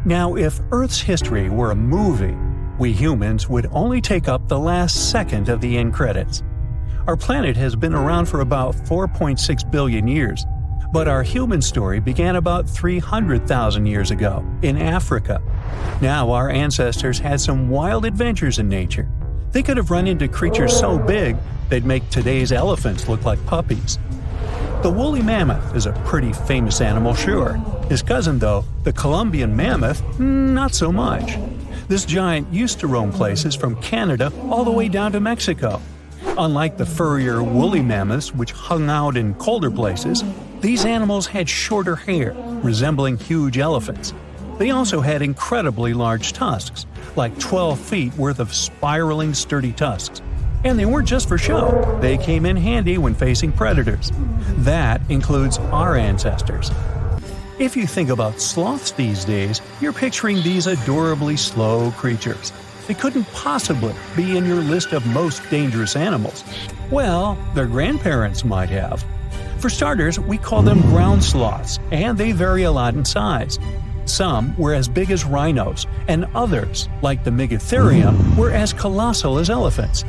Now, if Earth's history were a movie, we humans would only take up the last second of the end credits. Our planet has been around for about 4.6 billion years, but our human story began about 300,000 years ago, in Africa. Now our ancestors had some wild adventures in nature. They could have run into creatures so big they'd make today's elephants look like puppies. The woolly mammoth is a pretty famous animal, sure. His cousin, though, the Columbian mammoth, not so much. This giant used to roam places from Canada all the way down to Mexico. Unlike the furrier woolly mammoths, which hung out in colder places, these animals had shorter hair, resembling huge elephants. They also had incredibly large tusks, like 12 feet worth of spiraling sturdy tusks. And they weren't just for show, they came in handy when facing predators. That includes our ancestors. If you think about sloths these days, you're picturing these adorably slow creatures. They couldn't possibly be in your list of most dangerous animals. Well, their grandparents might have. For starters, we call them ground sloths, and they vary a lot in size. Some were as big as rhinos, and others, like the Megatherium, were as colossal as elephants.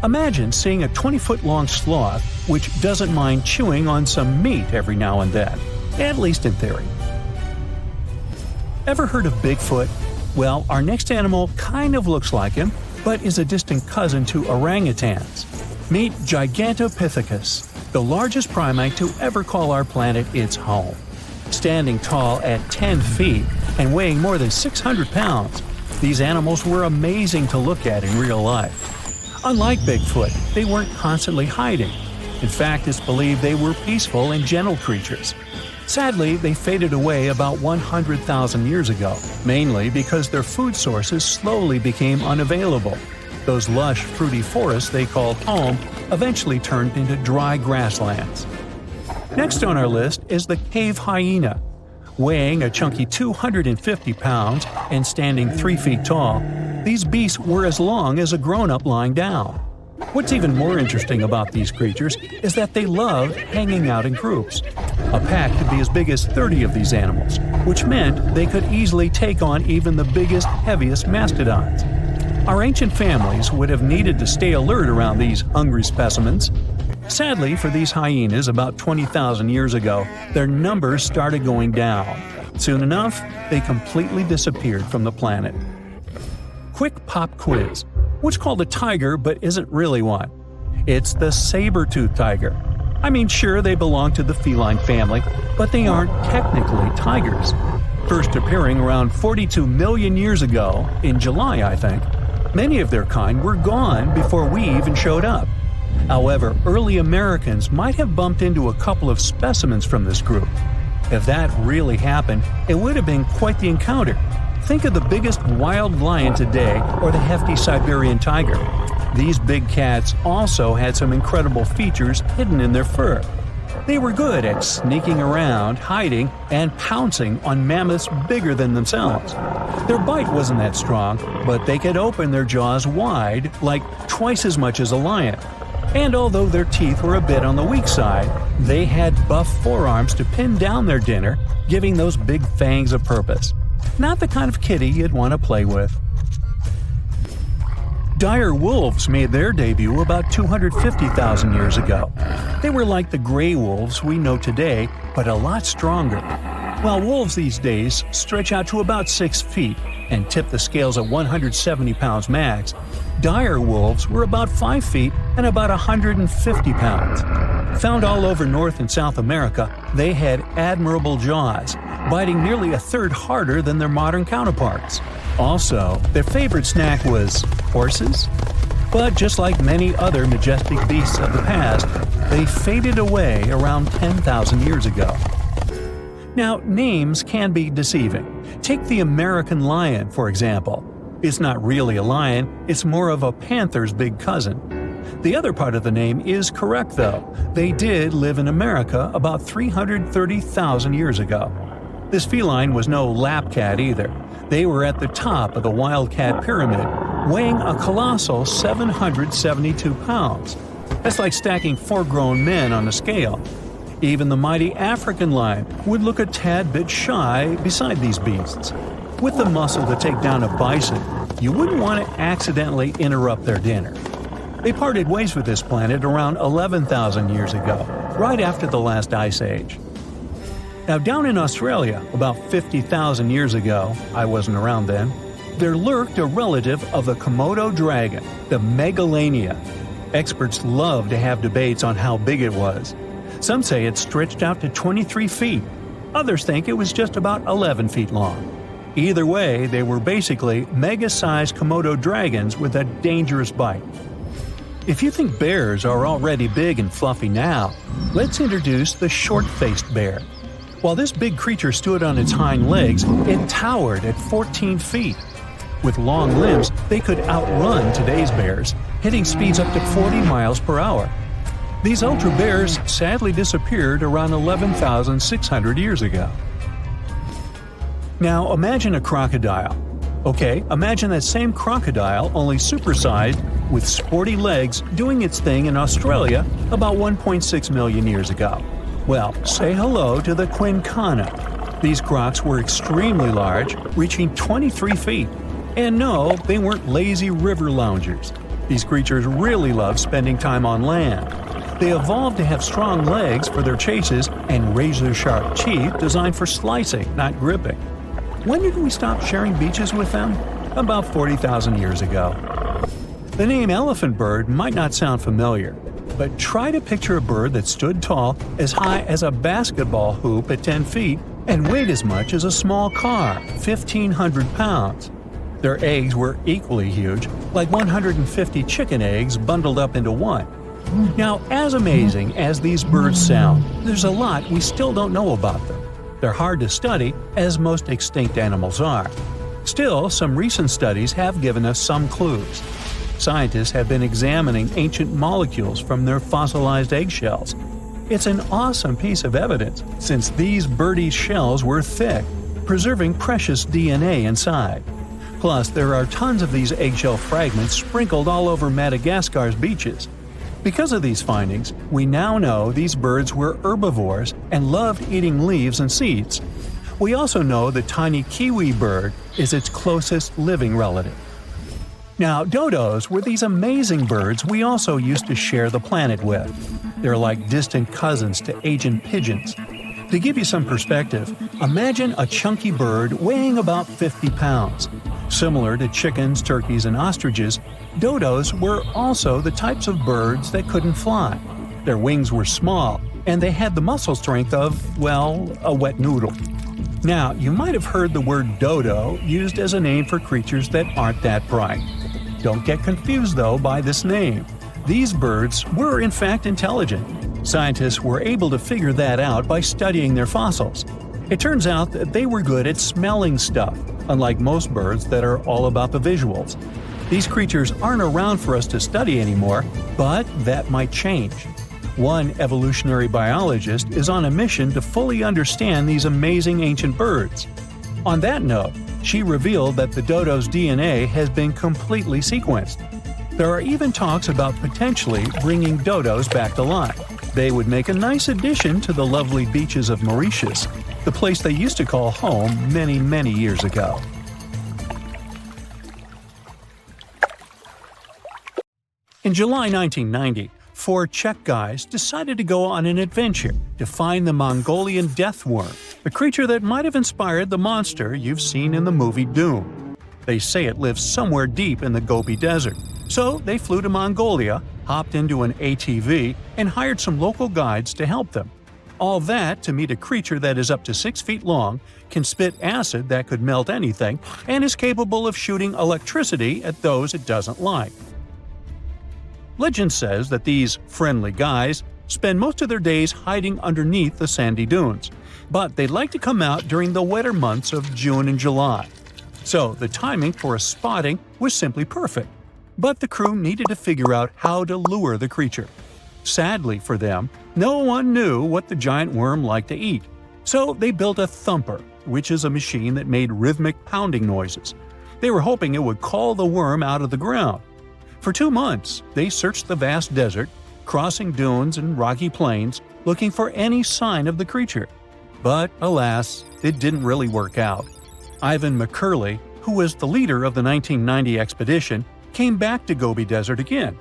Imagine seeing a 20-foot-long sloth which doesn't mind chewing on some meat every now and then, at least in theory. Ever heard of Bigfoot? Well, our next animal kind of looks like him, but is a distant cousin to orangutans. Meet Gigantopithecus, the largest primate to ever call our planet its home. Standing tall at 10 feet and weighing more than 600 pounds, these animals were amazing to look at in real life. Unlike Bigfoot, they weren't constantly hiding. In fact, it's believed they were peaceful and gentle creatures. Sadly, they faded away about 100,000 years ago, mainly because their food sources slowly became unavailable. Those lush, fruity forests they called home eventually turned into dry grasslands. Next on our list is the cave hyena. Weighing a chunky 250 pounds and standing 3 feet tall, these beasts were as long as a grown-up lying down. What's even more interesting about these creatures is that they loved hanging out in groups. A pack could be as big as 30 of these animals, which meant they could easily take on even the biggest, heaviest mastodons. Our ancient families would have needed to stay alert around these hungry specimens. Sadly for these hyenas about 20,000 years ago, their numbers started going down. Soon enough, they completely disappeared from the planet. Quick pop quiz. What's called a tiger but isn't really one? It's the saber-toothed tiger. I mean, sure, they belong to the feline family, but they aren't technically tigers. First appearing around 42 million years ago, in July I think, many of their kind were gone before we even showed up. However, early Americans might have bumped into a couple of specimens from this group. If that really happened, it would have been quite the encounter. Think of the biggest wild lion today or the hefty Siberian tiger. These big cats also had some incredible features hidden in their fur. They were good at sneaking around, hiding, and pouncing on mammoths bigger than themselves. Their bite wasn't that strong, but they could open their jaws wide, like twice as much as a lion. And although their teeth were a bit on the weak side, they had buff forearms to pin down their dinner, giving those big fangs a purpose. Not the kind of kitty you'd want to play with. Dire wolves made their debut about 250,000 years ago. They were like the gray wolves we know today, but a lot stronger. While wolves these days stretch out to about 6 feet and tip the scales at 170 pounds max, dire wolves were about 5 feet and about 150 pounds. Found all over North and South America, they had admirable jaws, biting nearly a third harder than their modern counterparts. Also, their favorite snack was horses. But just like many other majestic beasts of the past, they faded away around 10,000 years ago. Now, names can be deceiving. Take the American lion, for example. It's not really a lion, it's more of a panther's big cousin. The other part of the name is correct, though. They did live in America about 330,000 years ago. This feline was no lap cat either. They were at the top of the wildcat pyramid, weighing a colossal 772 pounds. That's like stacking 4 grown men on a scale. Even the mighty African lion would look a tad bit shy beside these beasts. With the muscle to take down a bison, you wouldn't want to accidentally interrupt their dinner. They parted ways with this planet around 11,000 years ago, right after the last ice age. Now down in Australia, about 50,000 years ago, I wasn't around then, there lurked a relative of the Komodo dragon, the Megalania. Experts love to have debates on how big it was. Some say it stretched out to 23 feet. Others think it was just about 11 feet long. Either way, they were basically mega-sized Komodo dragons with a dangerous bite. If you think bears are already big and fluffy now, let's introduce the short-faced bear. While this big creature stood on its hind legs, it towered at 14 feet. With long limbs, they could outrun today's bears, hitting speeds up to 40 miles per hour. These ultra bears sadly disappeared around 11,600 years ago. Now imagine a crocodile. Okay, imagine that same crocodile, only supersized, with sporty legs, doing its thing in Australia about 1.6 million years ago. Well, say hello to the quincana. These crocs were extremely large, reaching 23 feet. And no, they weren't lazy river loungers. These creatures really love spending time on land. They evolved to have strong legs for their chases and razor-sharp teeth designed for slicing, not gripping. When did we stop sharing beaches with them? About 40,000 years ago. The name elephant bird might not sound familiar, but try to picture a bird that stood tall, as high as a basketball hoop at 10 feet, and weighed as much as a small car, 1,500 pounds. Their eggs were equally huge, like 150 chicken eggs bundled up into one. Now, as amazing as these birds sound, there's a lot we still don't know about them. They're hard to study, as most extinct animals are. Still, some recent studies have given us some clues. Scientists have been examining ancient molecules from their fossilized eggshells. It's an awesome piece of evidence, since these birdie shells were thick, preserving precious DNA inside. Plus, there are tons of these eggshell fragments sprinkled all over Madagascar's beaches. Because of these findings, we now know these birds were herbivores and loved eating leaves and seeds. We also know the tiny kiwi bird is its closest living relative. Now, dodos were these amazing birds we also used to share the planet with. They're like distant cousins to Asian pigeons. To give you some perspective, imagine a chunky bird weighing about 50 pounds. Similar to chickens, turkeys, and ostriches, dodos were also the types of birds that couldn't fly. Their wings were small, and they had the muscle strength of, well, a wet noodle. Now, you might have heard the word dodo used as a name for creatures that aren't that bright. Don't get confused, though, by this name. These birds were in fact intelligent. Scientists were able to figure that out by studying their fossils. It turns out that they were good at smelling stuff, unlike most birds that are all about the visuals. These creatures aren't around for us to study anymore, but that might change. One evolutionary biologist is on a mission to fully understand these amazing ancient birds. On that note, she revealed that the dodo's DNA has been completely sequenced. There are even talks about potentially bringing dodos back to life. They would make a nice addition to the lovely beaches of Mauritius, the place they used to call home many, many years ago. In July 1990, 4 Czech guys decided to go on an adventure to find the Mongolian death worm, a creature that might have inspired the monster you've seen in the movie Doom. They say it lives somewhere deep in the Gobi Desert. So they flew to Mongolia, hopped into an ATV, and hired some local guides to help them. All that to meet a creature that is up to 6 feet long, can spit acid that could melt anything, and is capable of shooting electricity at those it doesn't like. Legend says that these friendly guys spend most of their days hiding underneath the sandy dunes, but they'd like to come out during the wetter months of June and July. So the timing for a spotting was simply perfect. But the crew needed to figure out how to lure the creature. Sadly for them, no one knew what the giant worm liked to eat. So they built a thumper, which is a machine that made rhythmic pounding noises. They were hoping it would call the worm out of the ground. For 2 months, they searched the vast desert, crossing dunes and rocky plains, looking for any sign of the creature. But alas, it didn't really work out. Ivan McCurley, who was the leader of the 1990 expedition, came back to Gobi Desert again.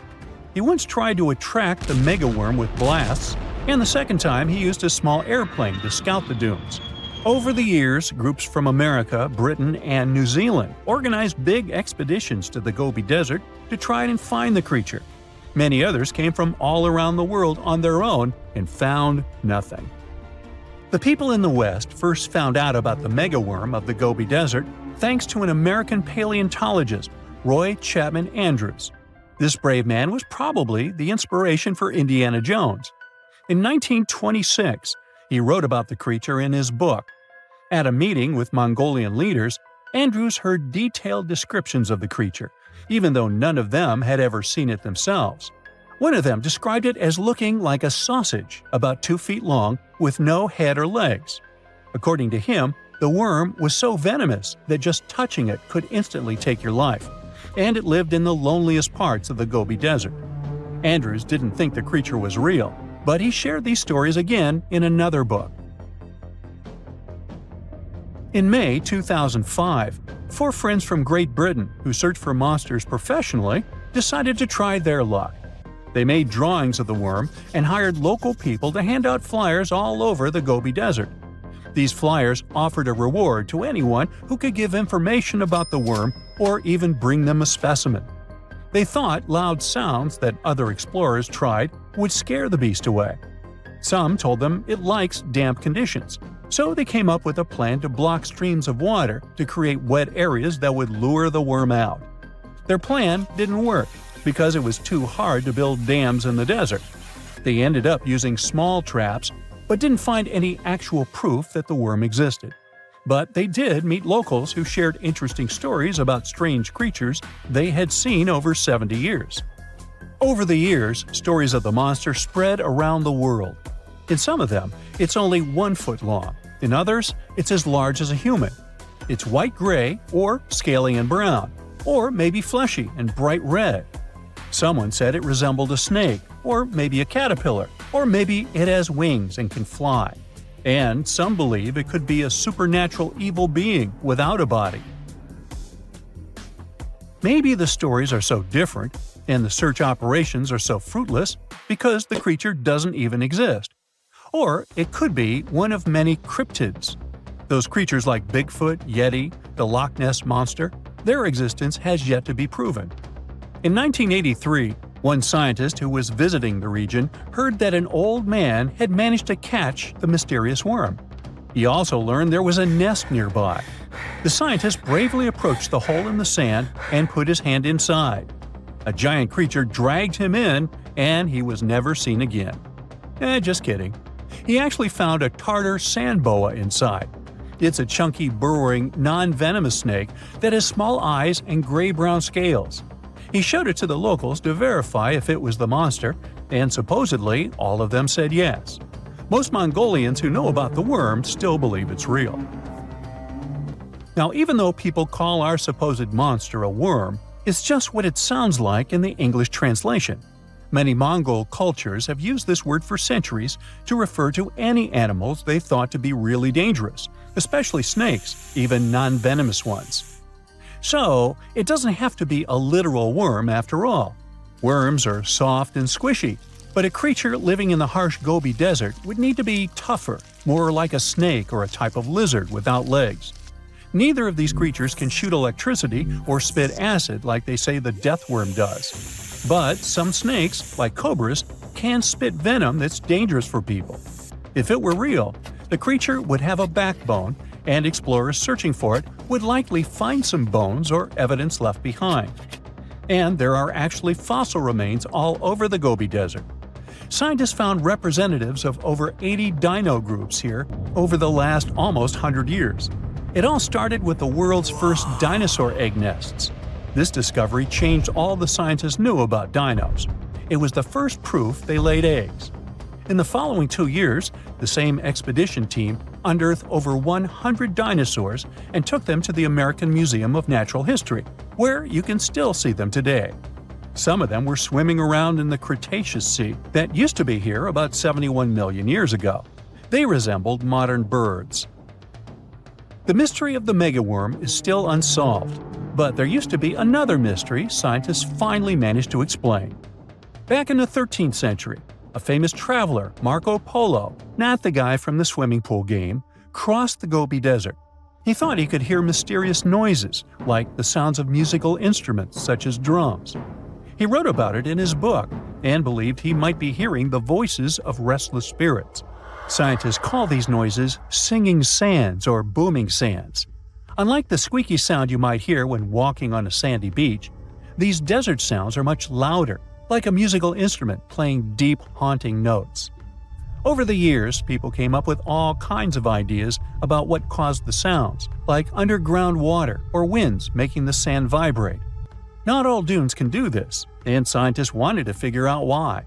He once tried to attract the megaworm with blasts, and the second time he used a small airplane to scout the dunes. Over the years, groups from America, Britain, and New Zealand organized big expeditions to the Gobi Desert to try and find the creature. Many others came from all around the world on their own and found nothing. The people in the West first found out about the megaworm of the Gobi Desert thanks to an American paleontologist, Roy Chapman Andrews. This brave man was probably the inspiration for Indiana Jones. In 1926, he wrote about the creature in his book. At a meeting with Mongolian leaders, Andrews heard detailed descriptions of the creature, even though none of them had ever seen it themselves. One of them described it as looking like a sausage, about 2 feet long, with no head or legs. According to him, the worm was so venomous that just touching it could instantly take your life, and it lived in the loneliest parts of the Gobi Desert. Andrews didn't think the creature was real, but he shared these stories again in another book. In May 2005, 4 friends from Great Britain who search for monsters professionally decided to try their luck. They made drawings of the worm and hired local people to hand out flyers all over the Gobi Desert. These flyers offered a reward to anyone who could give information about the worm or even bring them a specimen. They thought loud sounds that other explorers tried would scare the beast away. Some told them it likes damp conditions, so they came up with a plan to block streams of water to create wet areas that would lure the worm out. Their plan didn't work because it was too hard to build dams in the desert. They ended up using small traps, but didn't find any actual proof that the worm existed. But they did meet locals who shared interesting stories about strange creatures they had seen over 70 years. Over the years, stories of the monster spread around the world. In some of them, it's only 1 foot long. In others, it's as large as a human. It's white-gray or scaly and brown, or maybe fleshy and bright red. Someone said it resembled a snake, or maybe a caterpillar, or maybe it has wings and can fly. And some believe it could be a supernatural evil being without a body. Maybe the stories are so different, and the search operations are so fruitless, because the creature doesn't even exist. Or it could be one of many cryptids. Those creatures like Bigfoot, Yeti, the Loch Ness Monster, their existence has yet to be proven. In 1983, one scientist who was visiting the region heard that an old man had managed to catch the mysterious worm. He also learned there was a nest nearby. The scientist bravely approached the hole in the sand and put his hand inside. A giant creature dragged him in, and he was never seen again. Just kidding. He actually found a Tartar sand boa inside. It's a chunky, burrowing, non-venomous snake that has small eyes and gray-brown scales. He showed it to the locals to verify if it was the monster, and supposedly all of them said yes. Most Mongolians who know about the worm still believe it's real. Now, even though people call our supposed monster a worm, it's just what it sounds like in the English translation. Many Mongol cultures have used this word for centuries to refer to any animals they thought to be really dangerous, especially snakes, even non-venomous ones. So, it doesn't have to be a literal worm after all. Worms are soft and squishy, but a creature living in the harsh Gobi Desert would need to be tougher, more like a snake or a type of lizard without legs. Neither of these creatures can shoot electricity or spit acid like they say the death worm does. But some snakes, like cobras, can spit venom that's dangerous for people. If it were real, the creature would have a backbone, and explorers searching for it would likely find some bones or evidence left behind. And there are actually fossil remains all over the Gobi Desert. Scientists found representatives of over 80 dino groups here over the last almost 100 years. It all started with the world's first dinosaur egg nests. This discovery changed all the scientists knew about dinos. It was the first proof they laid eggs. In the following 2 years, the same expedition team unearthed over 100 dinosaurs and took them to the American Museum of Natural History, where you can still see them today. Some of them were swimming around in the Cretaceous Sea that used to be here about 71 million years ago. They resembled modern birds. The mystery of the megaworm is still unsolved, but there used to be another mystery scientists finally managed to explain. Back in the 13th century, a famous traveler, Marco Polo, not the guy from the swimming pool game, crossed the Gobi Desert. He thought he could hear mysterious noises, like the sounds of musical instruments such as drums. He wrote about it in his book and believed he might be hearing the voices of restless spirits. Scientists call these noises singing sands or booming sands. Unlike the squeaky sound you might hear when walking on a sandy beach, these desert sounds are much louder, like a musical instrument playing deep, haunting notes. Over the years, people came up with all kinds of ideas about what caused the sounds, like underground water or winds making the sand vibrate. Not all dunes can do this, and scientists wanted to figure out why.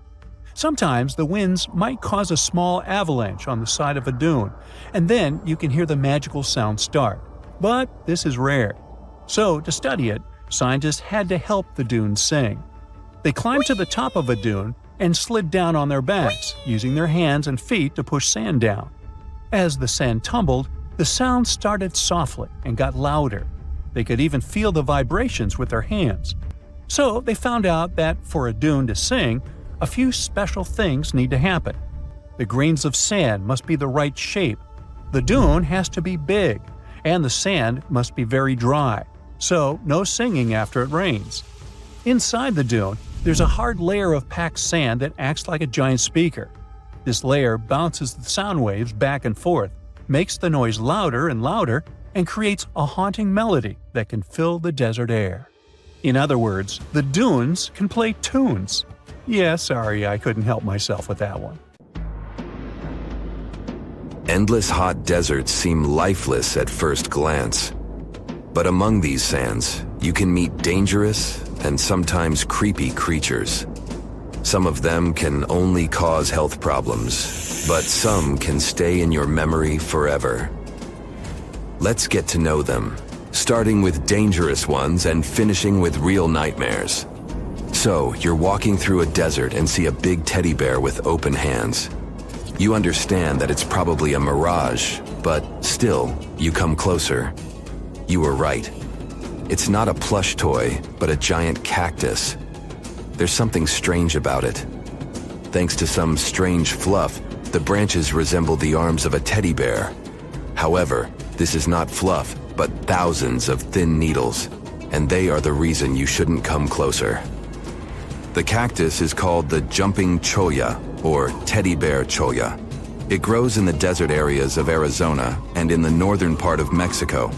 Sometimes the winds might cause a small avalanche on the side of a dune, and then you can hear the magical sound start. But this is rare. So, to study it, scientists had to help the dunes sing. They climbed to the top of a dune and slid down on their backs, using their hands and feet to push sand down. As the sand tumbled, the sound started softly and got louder. They could even feel the vibrations with their hands. So they found out that for a dune to sing, a few special things need to happen. The grains of sand must be the right shape. The dune has to be big, and the sand must be very dry, so no singing after it rains. Inside the dune, there's a hard layer of packed sand that acts like a giant speaker. This layer bounces the sound waves back and forth, makes the noise louder and louder, and creates a haunting melody that can fill the desert air. In other words, the dunes can play tunes. Yeah, sorry, I couldn't help myself with that one. Endless hot deserts seem lifeless at first glance. But among these sands, you can meet dangerous and sometimes creepy creatures. Some of them can only cause health problems, but some can stay in your memory forever. Let's get to know them, starting with dangerous ones and finishing with real nightmares. So, you're walking through a desert and see a big teddy bear with open hands. You understand that it's probably a mirage, but still, you come closer. You were right. It's not a plush toy, but a giant cactus. There's something strange about it. Thanks to some strange fluff, the branches resemble the arms of a teddy bear. However, this is not fluff, but thousands of thin needles, and they are the reason you shouldn't come closer. The cactus is called the jumping cholla, or teddy bear cholla. It grows in the desert areas of Arizona and in the northern part of Mexico.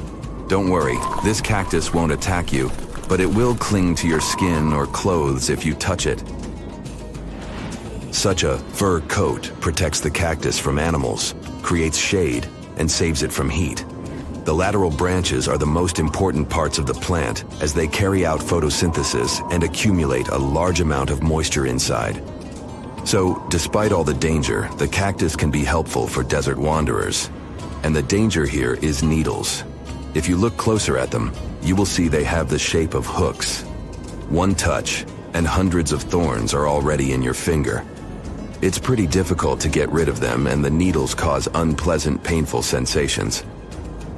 Don't worry, this cactus won't attack you, but it will cling to your skin or clothes if you touch it. Such a fur coat protects the cactus from animals, creates shade, and saves it from heat. The lateral branches are the most important parts of the plant as they carry out photosynthesis and accumulate a large amount of moisture inside. So, despite all the danger, the cactus can be helpful for desert wanderers. And the danger here is needles. If you look closer at them, you will see they have the shape of hooks. One touch, and hundreds of thorns are already in your finger. It's pretty difficult to get rid of them, and the needles cause unpleasant, painful sensations.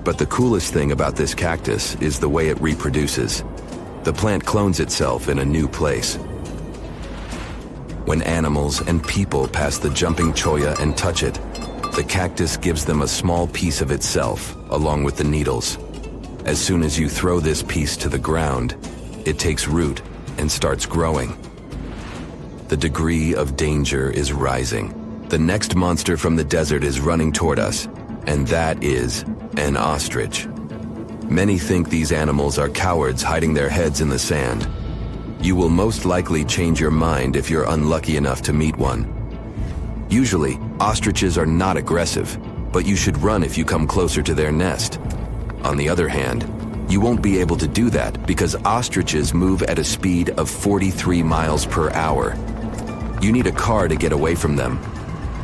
But the coolest thing about this cactus is the way it reproduces. The plant clones itself in a new place. When animals and people pass the jumping cholla and touch it, the cactus gives them a small piece of itself, along with the needles. As soon as you throw this piece to the ground, it takes root and starts growing. The degree of danger is rising. The next monster from the desert is running toward us, and that is an ostrich. Many think these animals are cowards hiding their heads in the sand. You will most likely change your mind if you're unlucky enough to meet one. Usually, ostriches are not aggressive, but you should run if you come closer to their nest. On the other hand, you won't be able to do that because ostriches move at a speed of 43 miles per hour. You need a car to get away from them.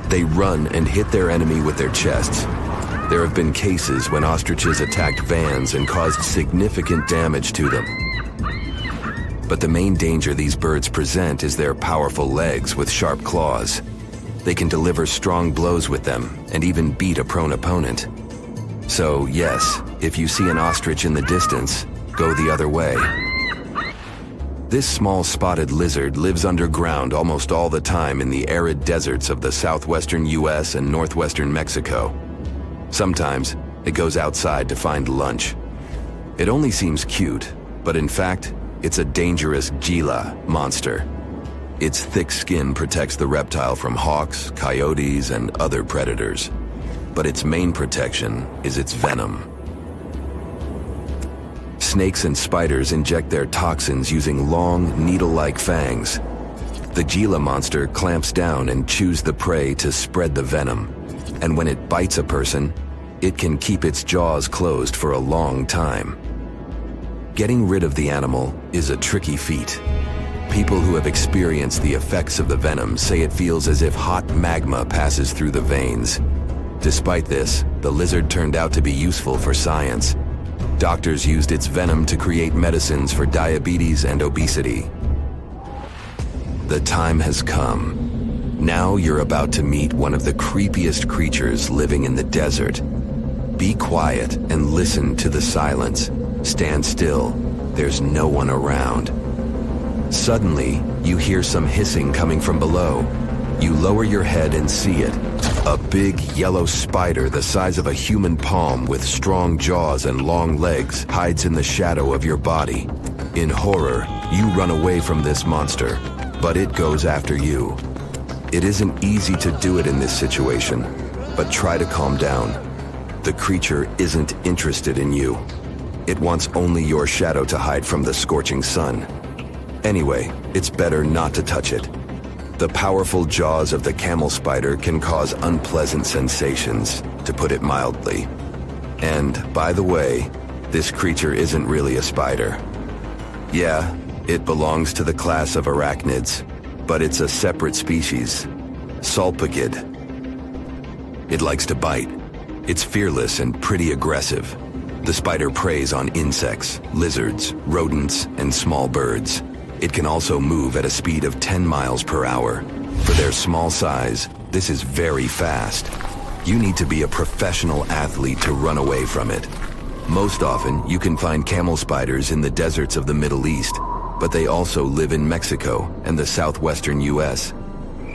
They run and hit their enemy with their chests. There have been cases when ostriches attacked vans and caused significant damage to them. But the main danger these birds present is their powerful legs with sharp claws. They can deliver strong blows with them and even beat a prone opponent. So yes, if you see an ostrich in the distance, go the other way. This small spotted lizard lives underground almost all the time in the arid deserts of the southwestern US and northwestern Mexico. Sometimes, it goes outside to find lunch. It only seems cute, but in fact, it's a dangerous Gila monster. Its thick skin protects the reptile from hawks, coyotes, and other predators. But its main protection is its venom. Snakes and spiders inject their toxins using long, needle-like fangs. The Gila monster clamps down and chews the prey to spread the venom. And when it bites a person, it can keep its jaws closed for a long time. Getting rid of the animal is a tricky feat. People who have experienced the effects of the venom say it feels as if hot magma passes through the veins. Despite this, the lizard turned out to be useful for science. Doctors used its venom to create medicines for diabetes and obesity. The time has come. Now you're about to meet one of the creepiest creatures living in the desert. Be quiet and listen to the silence. Stand still. There's no one around. Suddenly, you hear some hissing coming from below. You lower your head and see it. A big yellow spider the size of a human palm with strong jaws and long legs hides in the shadow of your body. In horror, you run away from this monster, but it goes after you. It isn't easy to do it in this situation, but try to calm down. The creature isn't interested in you. It wants only your shadow to hide from the scorching sun. Anyway, it's better not to touch it. The powerful jaws of the camel spider can cause unpleasant sensations, to put it mildly. And, by the way, this creature isn't really a spider. Yeah, it belongs to the class of arachnids, but it's a separate species, Sulpagid. It likes to bite. It's fearless and pretty aggressive. The spider preys on insects, lizards, rodents, and small birds. It can also move at a speed of 10 miles per hour. For their small size, this is very fast. You need to be a professional athlete to run away from it. Most often, you can find camel spiders in the deserts of the Middle East, but they also live in Mexico and the southwestern US.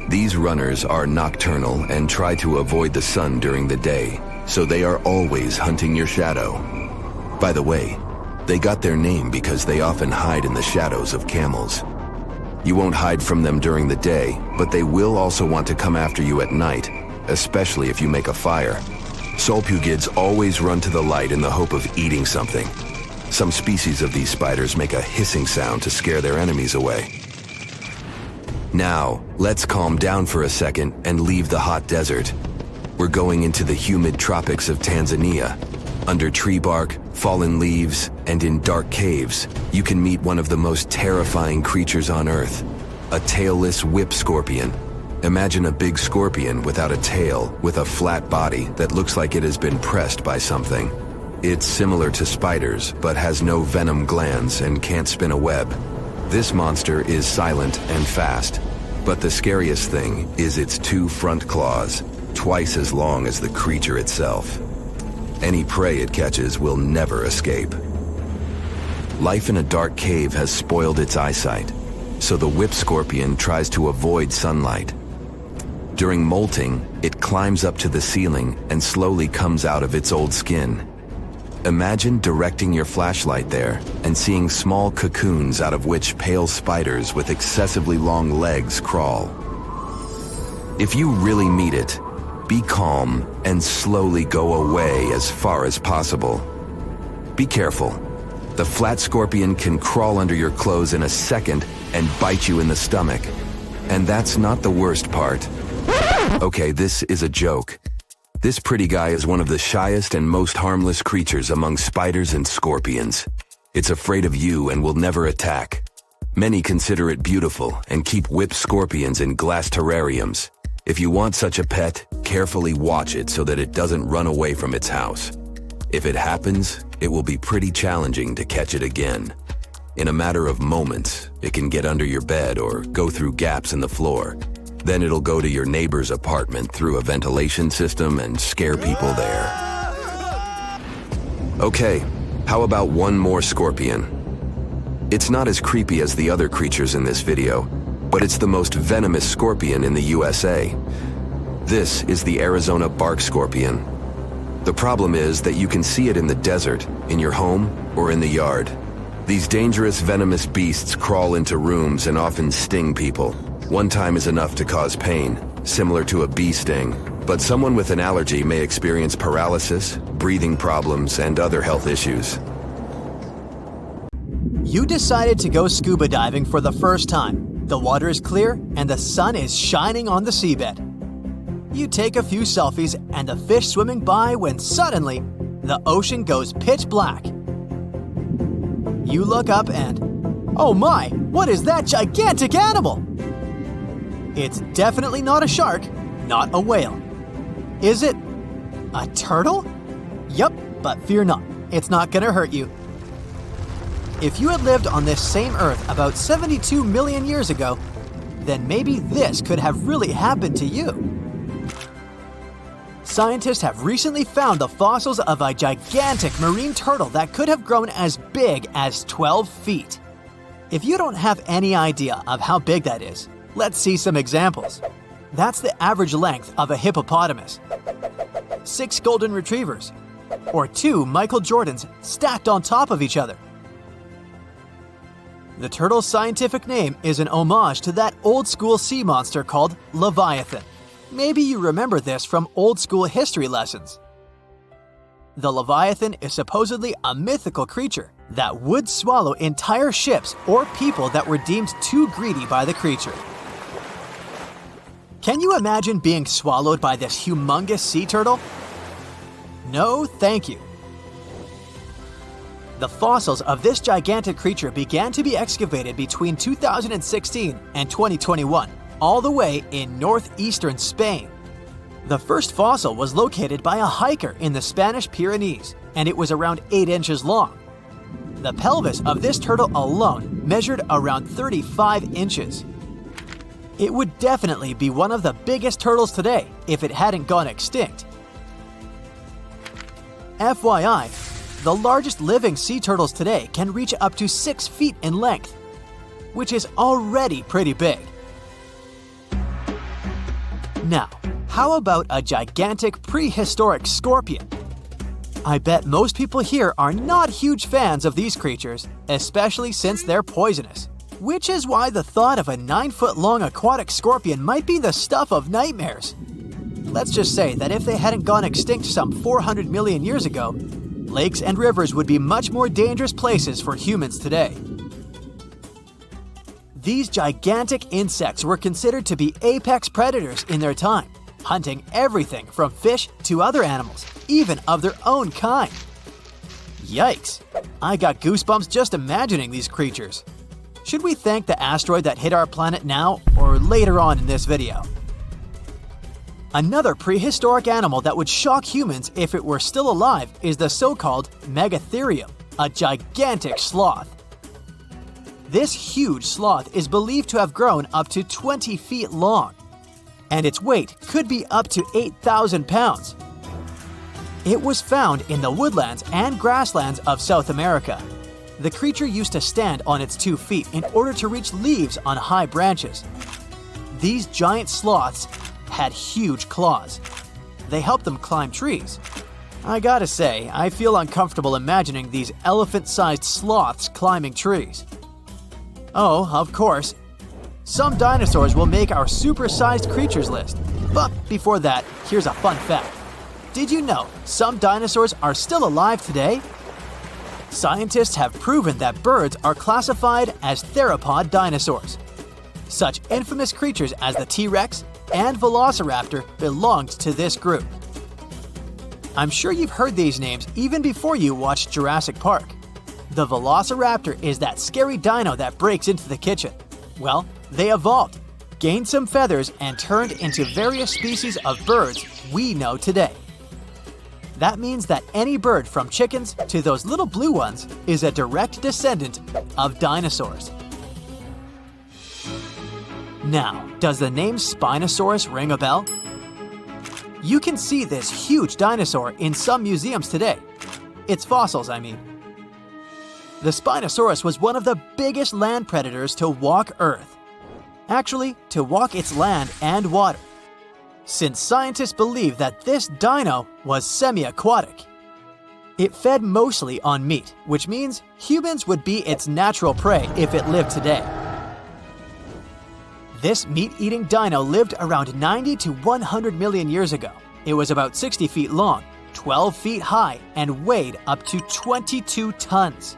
These runners are nocturnal and try to avoid the sun during the day, so they are always hunting your shadow. By the way, they got their name because they often hide in the shadows of camels. You won't hide from them during the day, but they will also want to come after you at night, especially if you make a fire. Sulpugids always run to the light in the hope of eating something. Some species of these spiders make a hissing sound to scare their enemies away. Now, let's calm down for a second and leave the hot desert. We're going into the humid tropics of Tanzania. Under tree bark, fallen leaves, and in dark caves, you can meet one of the most terrifying creatures on Earth, a tailless whip scorpion. Imagine a big scorpion without a tail, with a flat body that looks like it has been pressed by something. It's similar to spiders, but has no venom glands and can't spin a web. This monster is silent and fast, but the scariest thing is its 2 front claws, twice as long as the creature itself. Any prey it catches will never escape. Life in a dark cave has spoiled its eyesight, so the whip scorpion tries to avoid sunlight. During molting, it climbs up to the ceiling and slowly comes out of its old skin. Imagine directing your flashlight there and seeing small cocoons out of which pale spiders with excessively long legs crawl. If you really meet it, be calm and slowly go away as far as possible. Be careful. The flat scorpion can crawl under your clothes in a second and bite you in the stomach. And that's not the worst part. Okay, this is a joke. This pretty guy is one of the shyest and most harmless creatures among spiders and scorpions. It's afraid of you and will never attack. Many consider it beautiful and keep whip scorpions in glass terrariums. If you want such a pet, carefully watch it so that it doesn't run away from its house. If it happens, it will be pretty challenging to catch it again. In a matter of moments, it can get under your bed or go through gaps in the floor. Then it'll go to your neighbor's apartment through a ventilation system and scare people there. Okay, how about one more scorpion? It's not as creepy as the other creatures in this video, but it's the most venomous scorpion in the USA. This is the Arizona bark scorpion. The problem is that you can see it in the desert, in your home, or in the yard. These dangerous venomous beasts crawl into rooms and often sting people. One time is enough to cause pain, similar to a bee sting. But someone with an allergy may experience paralysis, breathing problems, and other health issues. You decided to go scuba diving for the first time. The water is clear and the sun is shining on the seabed. You take a few selfies and the fish swimming by when suddenly the ocean goes pitch black. You look up and, oh my, what is that gigantic animal? It's definitely not a shark, not a whale. Is it a turtle? Yup, but fear not, it's not gonna hurt you. If you had lived on this same Earth about 72 million years ago, then maybe this could have really happened to you. Scientists have recently found the fossils of a gigantic marine turtle that could have grown as big as 12 feet. If you don't have any idea of how big that is, let's see some examples. That's the average length of a hippopotamus, 6 golden retrievers, or 2 Michael Jordans stacked on top of each other. The turtle's scientific name is an homage to that old-school sea monster called Leviathan. Maybe you remember this from old-school history lessons. The Leviathan is supposedly a mythical creature that would swallow entire ships or people that were deemed too greedy by the creature. Can you imagine being swallowed by this humongous sea turtle? No, thank you. The fossils of this gigantic creature began to be excavated between 2016 and 2021, all the way in northeastern Spain. The first fossil was located by a hiker in the Spanish Pyrenees, and it was around 8 inches long. The pelvis of this turtle alone measured around 35 inches. It would definitely be one of the biggest turtles today if it hadn't gone extinct. FYI, the largest living sea turtles today can reach up to 6 feet in length, which is already pretty big. Now, how about a gigantic prehistoric scorpion? I bet most people here are not huge fans of these creatures, especially since they're poisonous. Which is why the thought of a 9-foot-long aquatic scorpion might be the stuff of nightmares. Let's just say that if they hadn't gone extinct some 400 million years ago, lakes and rivers would be much more dangerous places for humans today. These gigantic insects were considered to be apex predators in their time, hunting everything from fish to other animals, even of their own kind. Yikes! I got goosebumps just imagining these creatures. Should we thank the asteroid that hit our planet now or later on in this video? Another prehistoric animal that would shock humans if it were still alive is the so-called Megatherium, a gigantic sloth. This huge sloth is believed to have grown up to 20 feet long, and its weight could be up to 8,000 pounds. It was found in the woodlands and grasslands of South America. The creature used to stand on its 2 feet in order to reach leaves on high branches. These giant sloths had huge claws. They helped them climb trees. I gotta say, I feel uncomfortable imagining these elephant-sized sloths climbing trees. Oh, of course, some dinosaurs will make our super-sized creatures list. But before that, here's a fun fact. Did you know some dinosaurs are still alive today? Scientists have proven that birds are classified as theropod dinosaurs. Such infamous creatures as the T-Rex and Velociraptor belonged to this group. I'm sure you've heard these names even before you watched Jurassic Park. The Velociraptor is that scary dino that breaks into the kitchen. Well, they evolved, gained some feathers, and turned into various species of birds we know today. That means that any bird from chickens to those little blue ones is a direct descendant of dinosaurs. Now, does the name Spinosaurus ring a bell? You can see this huge dinosaur in some museums today. Its fossils, I mean. The Spinosaurus was one of the biggest land predators to walk Earth. Actually, to walk its land and water, since scientists believe that this dino was semi-aquatic. It fed mostly on meat, which means humans would be its natural prey if it lived today. This meat-eating dino lived around 90 to 100 million years ago. It was about 60 feet long, 12 feet high, and weighed up to 22 tons.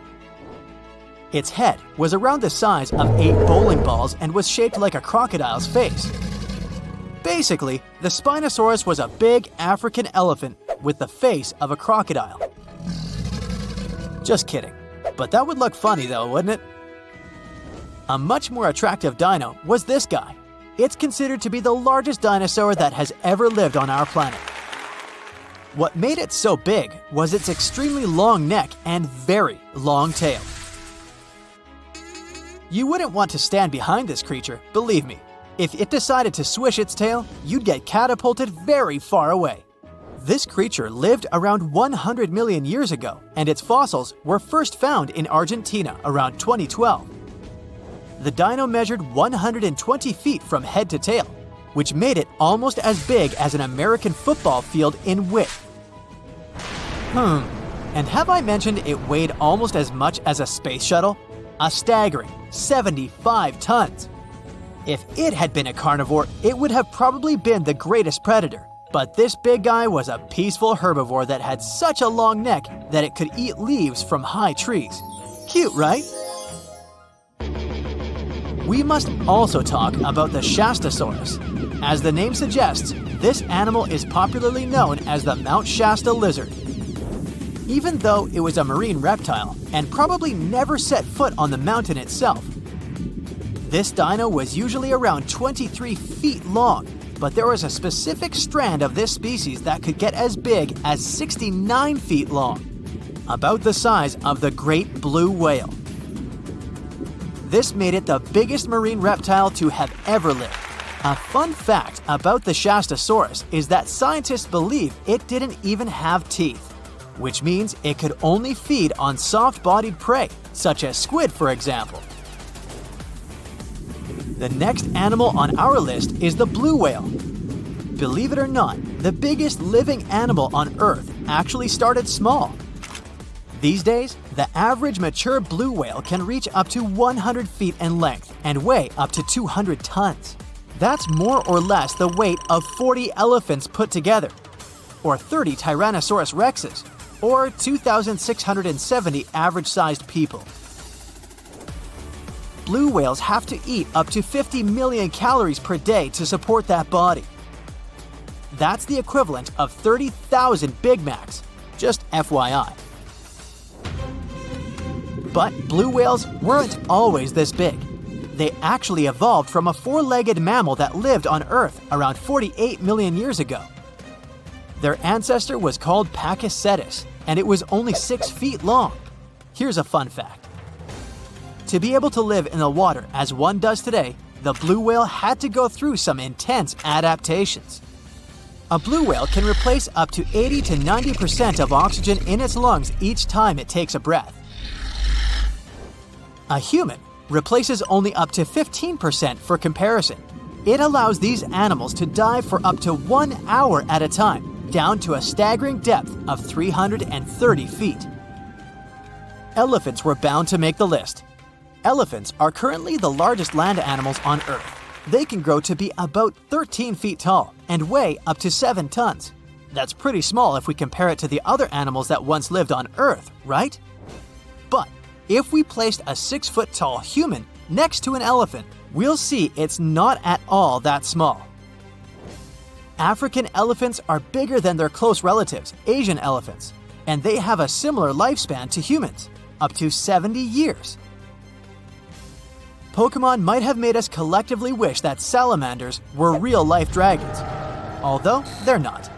Its head was around the size of 8 bowling balls and was shaped like a crocodile's face. Basically, the Spinosaurus was a big African elephant with the face of a crocodile. Just kidding. But that would look funny though, wouldn't it? A much more attractive dino was this guy. It's considered to be the largest dinosaur that has ever lived on our planet. What made it so big was its extremely long neck and very long tail. You wouldn't want to stand behind this creature, believe me. If it decided to swish its tail, you'd get catapulted very far away. This creature lived around 100 million years ago, and its fossils were first found in Argentina around 2012. The dino measured 120 feet from head to tail, which made it almost as big as an American football field in width. And have I mentioned it weighed almost as much as a space shuttle? A staggering 75 tons. If it had been a carnivore, it would have probably been the greatest predator. But this big guy was a peaceful herbivore that had such a long neck that it could eat leaves from high trees. Cute, right? We must also talk about the Shastasaurus. As the name suggests, this animal is popularly known as the Mount Shasta lizard. Even though it was a marine reptile and probably never set foot on the mountain itself, this dino was usually around 23 feet long, but there was a specific strand of this species that could get as big as 69 feet long, about the size of the great blue whale. This made it the biggest marine reptile to have ever lived. A fun fact about the Shastasaurus is that scientists believe it didn't even have teeth, which means it could only feed on soft-bodied prey, such as squid, for example. The next animal on our list is the blue whale. Believe it or not, the biggest living animal on Earth actually started small. These days, the average mature blue whale can reach up to 100 feet in length and weigh up to 200 tons. That's more or less the weight of 40 elephants put together, or 30 Tyrannosaurus rexes, or 2,670 average-sized people. Blue whales have to eat up to 50 million calories per day to support that body. That's the equivalent of 30,000 Big Macs, just FYI. But blue whales weren't always this big. They actually evolved from a four-legged mammal that lived on Earth around 48 million years ago. Their ancestor was called Pakicetus, and it was only 6 feet long. Here's a fun fact. To be able to live in the water as one does today, the blue whale had to go through some intense adaptations. A blue whale can replace up to 80 to 90% of oxygen in its lungs each time it takes a breath. A human replaces only up to 15% for comparison. It allows these animals to dive for up to 1 hour at a time, down to a staggering depth of 330 feet. Elephants were bound to make the list. Elephants are currently the largest land animals on Earth. They can grow to be about 13 feet tall and weigh up to 7 tons. That's pretty small if we compare it to the other animals that once lived on Earth, right? But if we placed a 6-foot-tall human next to an elephant, we'll see it's not at all that small. African elephants are bigger than their close relatives, Asian elephants, and they have a similar lifespan to humans, up to 70 years. Pokemon might have made us collectively wish that salamanders were real-life dragons, although they're not.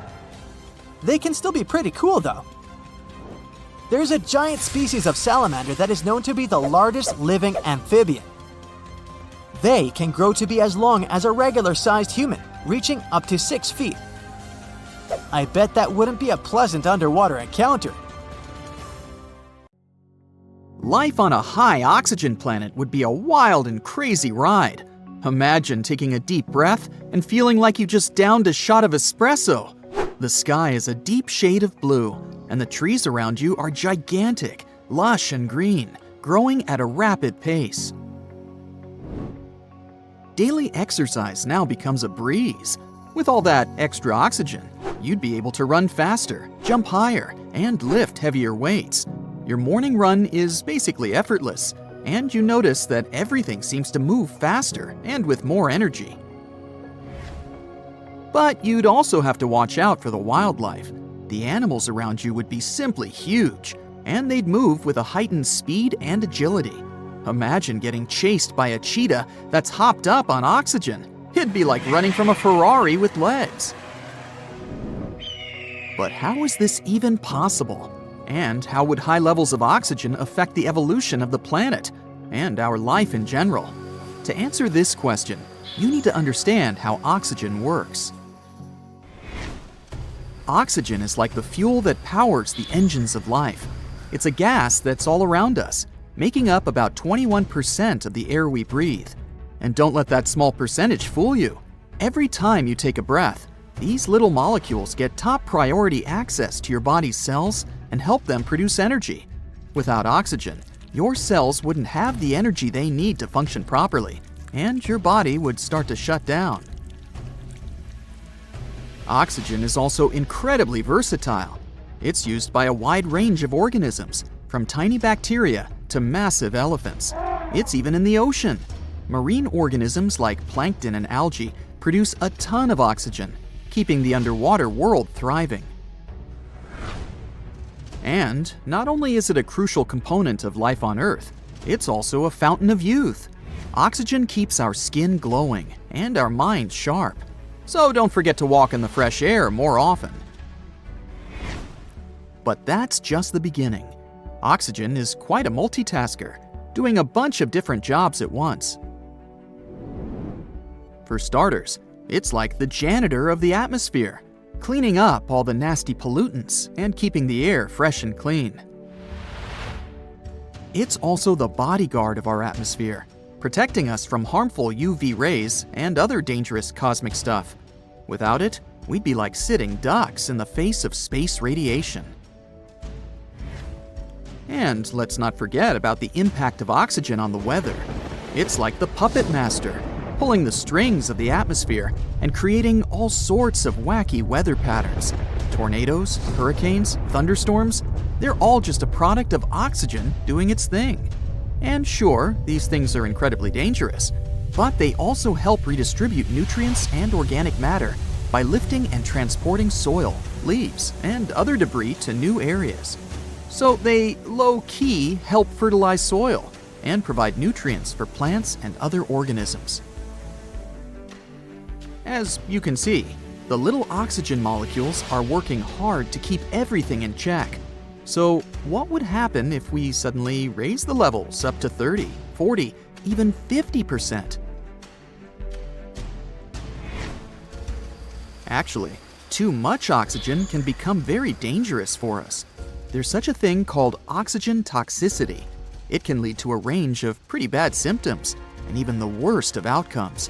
They can still be pretty cool, though. There's a giant species of salamander that is known to be the largest living amphibian. They can grow to be as long as a regular-sized human, reaching up to 6 feet. I bet that wouldn't be a pleasant underwater encounter. Life on a high oxygen planet would be a wild and crazy ride. Imagine taking a deep breath and feeling like you just downed a shot of espresso. The sky is a deep shade of blue, and the trees around you are gigantic, lush and green, growing at a rapid pace. Daily exercise now becomes a breeze. With all that extra oxygen, you'd be able to run faster, jump higher, and lift heavier weights. Your morning run is basically effortless, and you notice that everything seems to move faster and with more energy. But you'd also have to watch out for the wildlife. The animals around you would be simply huge, and they'd move with a heightened speed and agility. Imagine getting chased by a cheetah that's hopped up on oxygen. It'd be like running from a Ferrari with legs. But how is this even possible? And how would high levels of oxygen affect the evolution of the planet and our life in general? To answer this question, you need to understand how oxygen works. Oxygen is like the fuel that powers the engines of life. It's a gas that's all around us, making up about 21% of the air we breathe. And don't let that small percentage fool you. Every time you take a breath, these little molecules get top priority access to your body's cells and help them produce energy. Without oxygen, your cells wouldn't have the energy they need to function properly, and your body would start to shut down. Oxygen is also incredibly versatile. It's used by a wide range of organisms, from tiny bacteria to massive elephants. It's even in the ocean. Marine organisms like plankton and algae produce a ton of oxygen, keeping the underwater world thriving. And not only is it a crucial component of life on Earth, it's also a fountain of youth. Oxygen keeps our skin glowing and our minds sharp. So don't forget to walk in the fresh air more often. But that's just the beginning. Oxygen is quite a multitasker, doing a bunch of different jobs at once. For starters, it's like the janitor of the atmosphere, cleaning up all the nasty pollutants and keeping the air fresh and clean. It's also the bodyguard of our atmosphere, protecting us from harmful UV rays and other dangerous cosmic stuff. Without it, we'd be like sitting ducks in the face of space radiation. And let's not forget about the impact of oxygen on the weather. It's like the puppet master, pulling the strings of the atmosphere and creating all sorts of wacky weather patterns. Tornadoes, hurricanes, thunderstorms, they're all just a product of oxygen doing its thing. And sure, these things are incredibly dangerous, but they also help redistribute nutrients and organic matter by lifting and transporting soil, leaves, and other debris to new areas. So they low-key help fertilize soil and provide nutrients for plants and other organisms. As you can see, the little oxygen molecules are working hard to keep everything in check. So what would happen if we suddenly raise the levels up to 30, 40, even 50%? Actually, too much oxygen can become very dangerous for us. There's such a thing called oxygen toxicity. It can lead to a range of pretty bad symptoms and even the worst of outcomes.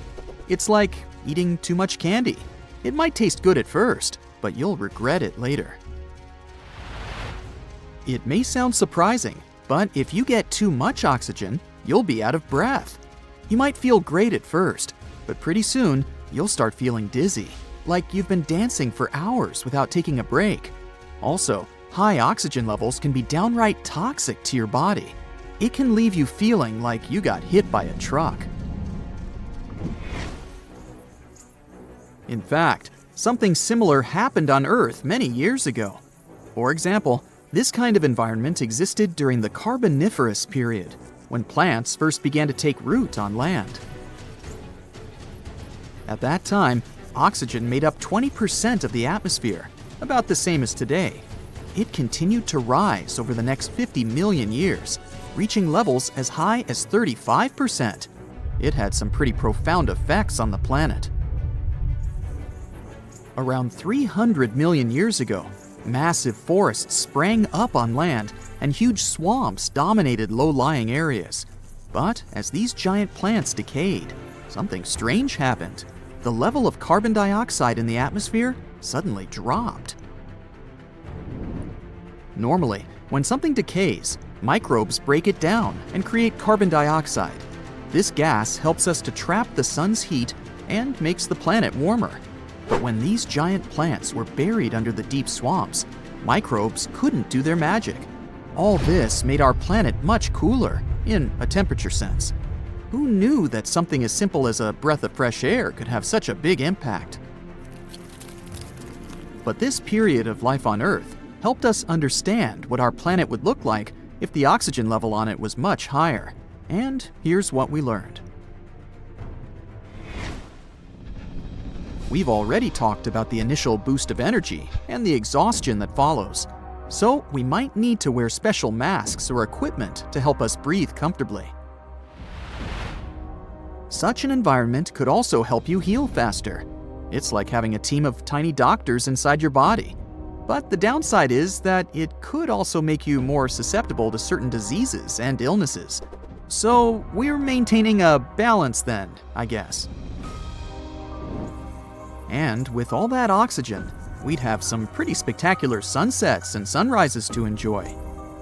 It's like eating too much candy. It might taste good at first, but you'll regret it later. It may sound surprising, but if you get too much oxygen, you'll be out of breath. You might feel great at first, but pretty soon, you'll start feeling dizzy, like you've been dancing for hours without taking a break. Also, high oxygen levels can be downright toxic to your body. It can leave you feeling like you got hit by a truck. In fact, something similar happened on Earth many years ago. For example, this kind of environment existed during the Carboniferous period, when plants first began to take root on land. At that time, oxygen made up 20% of the atmosphere, about the same as today. It continued to rise over the next 50 million years, reaching levels as high as 35%. It had some pretty profound effects on the planet. Around 300 million years ago, massive forests sprang up on land and huge swamps dominated low-lying areas. But as these giant plants decayed, something strange happened. The level of carbon dioxide in the atmosphere suddenly dropped. Normally, when something decays, microbes break it down and create carbon dioxide. This gas helps us to trap the sun's heat and makes the planet warmer. But when these giant plants were buried under the deep swamps, microbes couldn't do their magic. All this made our planet much cooler, in a temperature sense. Who knew that something as simple as a breath of fresh air could have such a big impact? But this period of life on Earth helped us understand what our planet would look like if the oxygen level on it was much higher. And here's what we learned. We've already talked about the initial boost of energy and the exhaustion that follows. So we might need to wear special masks or equipment to help us breathe comfortably. Such an environment could also help you heal faster. It's like having a team of tiny doctors inside your body. But the downside is that it could also make you more susceptible to certain diseases and illnesses. So we're maintaining a balance then, I guess. And with all that oxygen, we'd have some pretty spectacular sunsets and sunrises to enjoy.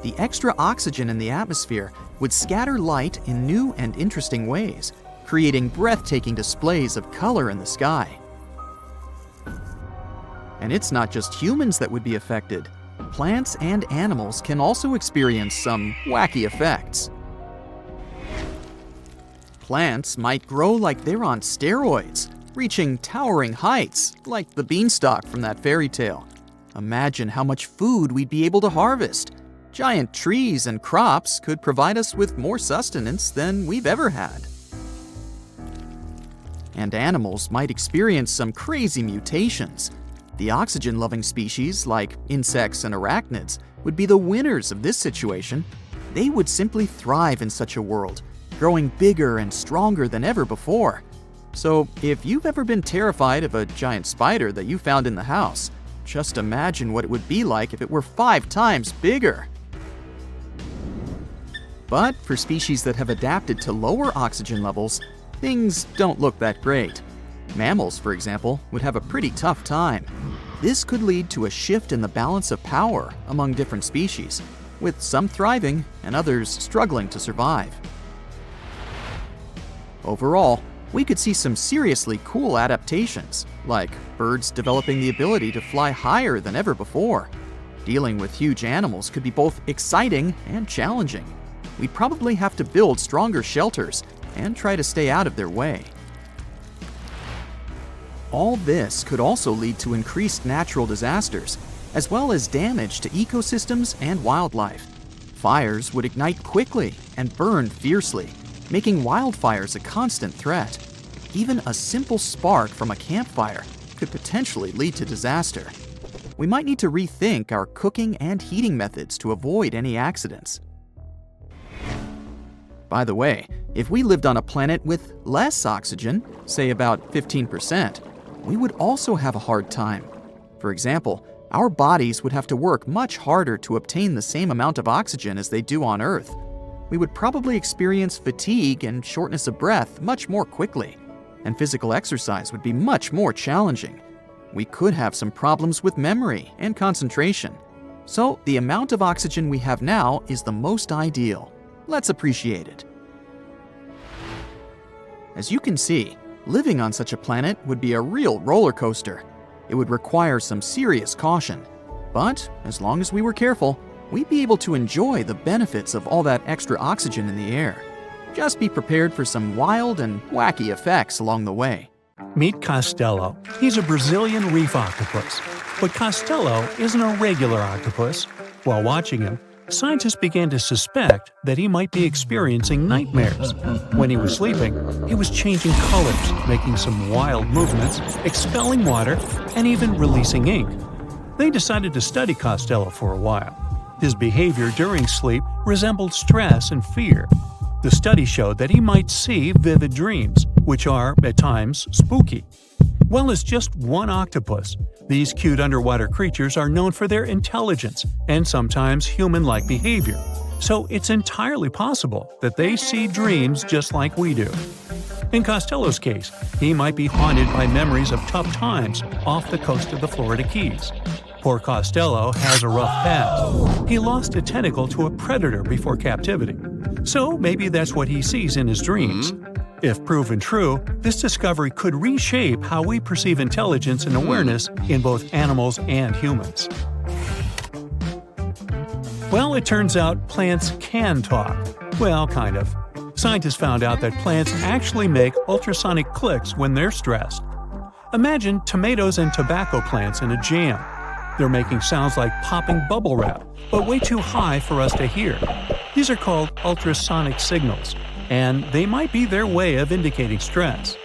The extra oxygen in the atmosphere would scatter light in new and interesting ways, creating breathtaking displays of color in the sky. And it's not just humans that would be affected. Plants and animals can also experience some wacky effects. Plants might grow like they're on steroids, reaching towering heights, like the beanstalk from that fairy tale. Imagine how much food we'd be able to harvest. Giant trees and crops could provide us with more sustenance than we've ever had. And animals might experience some crazy mutations. The oxygen-loving species, like insects and arachnids, would be the winners of this situation. They would simply thrive in such a world, growing bigger and stronger than ever before. So if you've ever been terrified of a giant spider that you found in the house, just imagine what it would be like if it were 5 times bigger. But for species that have adapted to lower oxygen levels, things don't look that great. Mammals, for example, would have a pretty tough time. This could lead to a shift in the balance of power among different species, with some thriving and others struggling to survive. Overall, we could see some seriously cool adaptations, like birds developing the ability to fly higher than ever before. Dealing with huge animals could be both exciting and challenging. We'd probably have to build stronger shelters and try to stay out of their way. All this could also lead to increased natural disasters, as well as damage to ecosystems and wildlife. Fires would ignite quickly and burn fiercely, making wildfires a constant threat. Even a simple spark from a campfire could potentially lead to disaster. We might need to rethink our cooking and heating methods to avoid any accidents. By the way, if we lived on a planet with less oxygen, say about 15%, we would also have a hard time. For example, our bodies would have to work much harder to obtain the same amount of oxygen as they do on Earth. We would probably experience fatigue and shortness of breath much more quickly, and physical exercise would be much more challenging. We could have some problems with memory and concentration. So the amount of oxygen we have now is the most ideal. Let's appreciate it. As you can see, living on such a planet would be a real roller coaster. It would require some serious caution. But as long as we were careful, we'd be able to enjoy the benefits of all that extra oxygen in the air. Just be prepared for some wild and wacky effects along the way. Meet Costello. He's a Brazilian reef octopus. But Costello isn't a regular octopus. While watching him, scientists began to suspect that he might be experiencing nightmares. When he was sleeping, he was changing colors, making some wild movements, expelling water, and even releasing ink. They decided to study Costello for a while. His behavior during sleep resembled stress and fear. The study showed that he might see vivid dreams, which are, at times, spooky. Well, as just one octopus, These cute underwater creatures are known for their intelligence and sometimes human-like behavior, so it's entirely possible that they see dreams just like we do. In Costello's case, he might be haunted by memories of tough times off the coast of the Florida Keys. Poor Costello has a rough past. He lost a tentacle to a predator before captivity, so maybe that's what he sees in his dreams. If proven true, this discovery could reshape how we perceive intelligence and awareness in both animals and humans. Well, it turns out plants can talk. Well, kind of. Scientists found out that plants actually make ultrasonic clicks when they're stressed. Imagine tomatoes and tobacco plants in a jam. They're making sounds like popping bubble wrap, but way too high for us to hear. These are called ultrasonic signals, and they might be their way of indicating stress.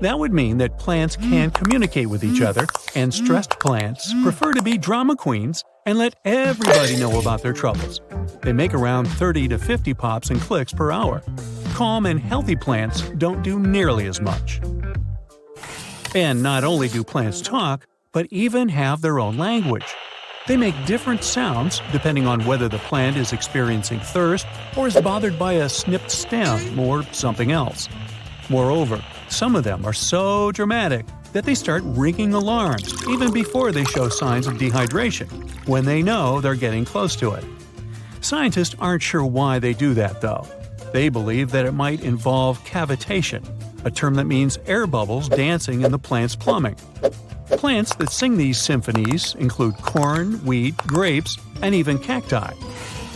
That would mean that plants can communicate with each other, and stressed plants prefer to be drama queens and let everybody know about their troubles. They make around 30 to 50 pops and clicks per hour. Calm and healthy plants don't do nearly as much. And not only do plants talk, but even have their own language. They make different sounds depending on whether the plant is experiencing thirst or is bothered by a snipped stem or something else. Moreover, some of them are so dramatic that they start ringing alarms even before they show signs of dehydration, when they know they're getting close to it. Scientists aren't sure why they do that, though. They believe that it might involve cavitation, a term that means air bubbles dancing in the plant's plumbing. Plants that sing these symphonies include corn, wheat, grapes, and even cacti.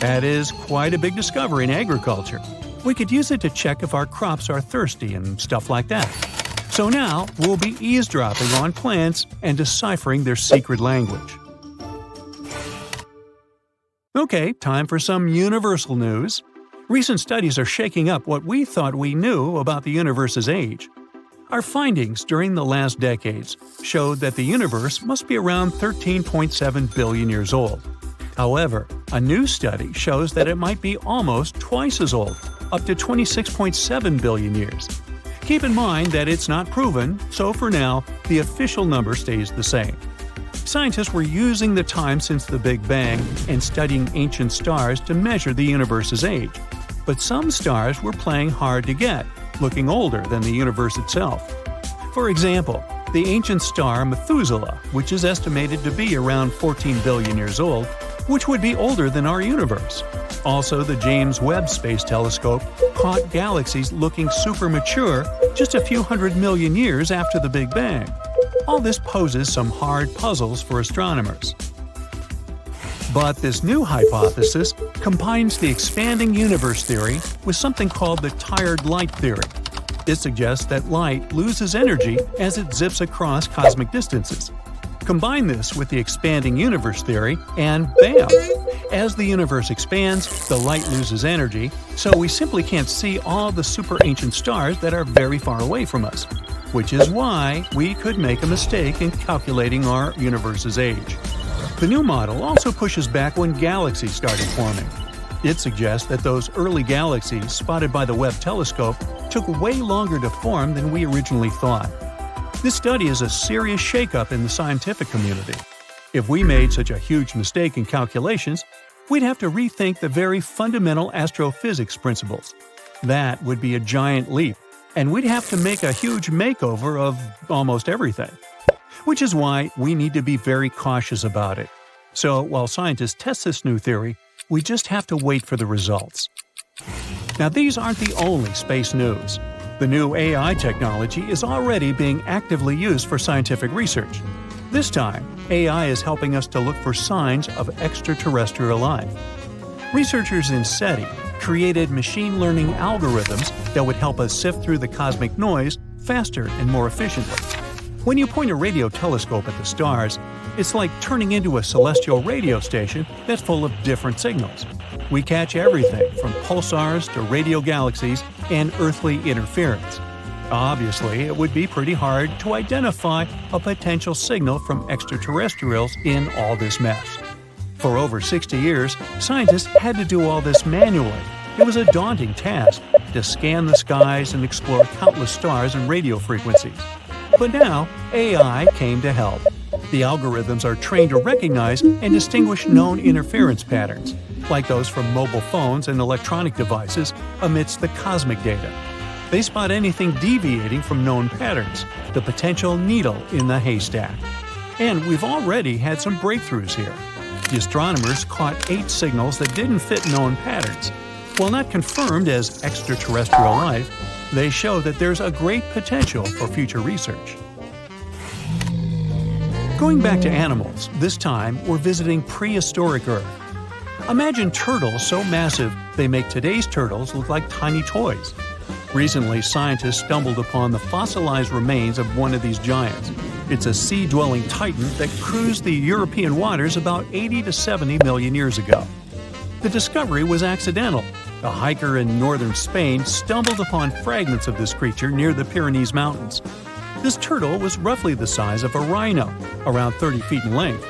That is quite a big discovery in agriculture. We could use it to check if our crops are thirsty and stuff like that. So now we'll be eavesdropping on plants and deciphering their secret language. Okay, time for some universal news. Recent studies are shaking up what we thought we knew about the universe's age. Our findings during the last decades showed that the universe must be around 13.7 billion years old. However, a new study shows that it might be almost twice as old, up to 26.7 billion years. Keep in mind that it's not proven, so for now, the official number stays the same. Scientists were using the time since the Big Bang and studying ancient stars to measure the universe's age. But some stars were playing hard to get, looking older than the universe itself. For example, the ancient star Methuselah, which is estimated to be around 14 billion years old, which would be older than our universe. Also, the James Webb Space Telescope caught galaxies looking super mature just a few hundred million years after the Big Bang. All this poses some hard puzzles for astronomers. But this new hypothesis combines the expanding universe theory with something called the tired light theory. It suggests that light loses energy as it zips across cosmic distances. Combine this with the expanding universe theory, and bam! As the universe expands, the light loses energy, so we simply can't see all the super ancient stars that are very far away from us, which is why we could make a mistake in calculating our universe's age. The new model also pushes back when galaxies started forming. It suggests that those early galaxies spotted by the Webb telescope took way longer to form than we originally thought. This study is a serious shakeup in the scientific community. If we made such a huge mistake in calculations, we'd have to rethink the very fundamental astrophysics principles. That would be a giant leap, and we'd have to make a huge makeover of almost everything. Which is why we need to be very cautious about it. So while scientists test this new theory, we just have to wait for the results. Now, these aren't the only space news. The new AI technology is already being actively used for scientific research. This time, AI is helping us to look for signs of extraterrestrial life. Researchers in SETI created machine learning algorithms that would help us sift through the cosmic noise faster and more efficiently. When you point a radio telescope at the stars, it's like turning into a celestial radio station that's full of different signals. We catch everything from pulsars to radio galaxies and earthly interference. Obviously, it would be pretty hard to identify a potential signal from extraterrestrials in all this mess. For over 60 years, scientists had to do all this manually. It was a daunting task to scan the skies and explore countless stars and radio frequencies. But now, AI came to help. The algorithms are trained to recognize and distinguish known interference patterns, like those from mobile phones and electronic devices, amidst the cosmic data. They spot anything deviating from known patterns, the potential needle in the haystack. And we've already had some breakthroughs here. The astronomers caught 8 signals that didn't fit known patterns. While not confirmed as extraterrestrial life, they show that there's a great potential for future research. Going back to animals, this time we're visiting prehistoric Earth. Imagine turtles so massive they make today's turtles look like tiny toys. Recently, scientists stumbled upon the fossilized remains of one of these giants. It's a sea-dwelling titan that cruised the European waters about 80 to 70 million years ago. The discovery was accidental. A hiker in northern Spain stumbled upon fragments of this creature near the Pyrenees Mountains. This turtle was roughly the size of a rhino, around 30 feet in length.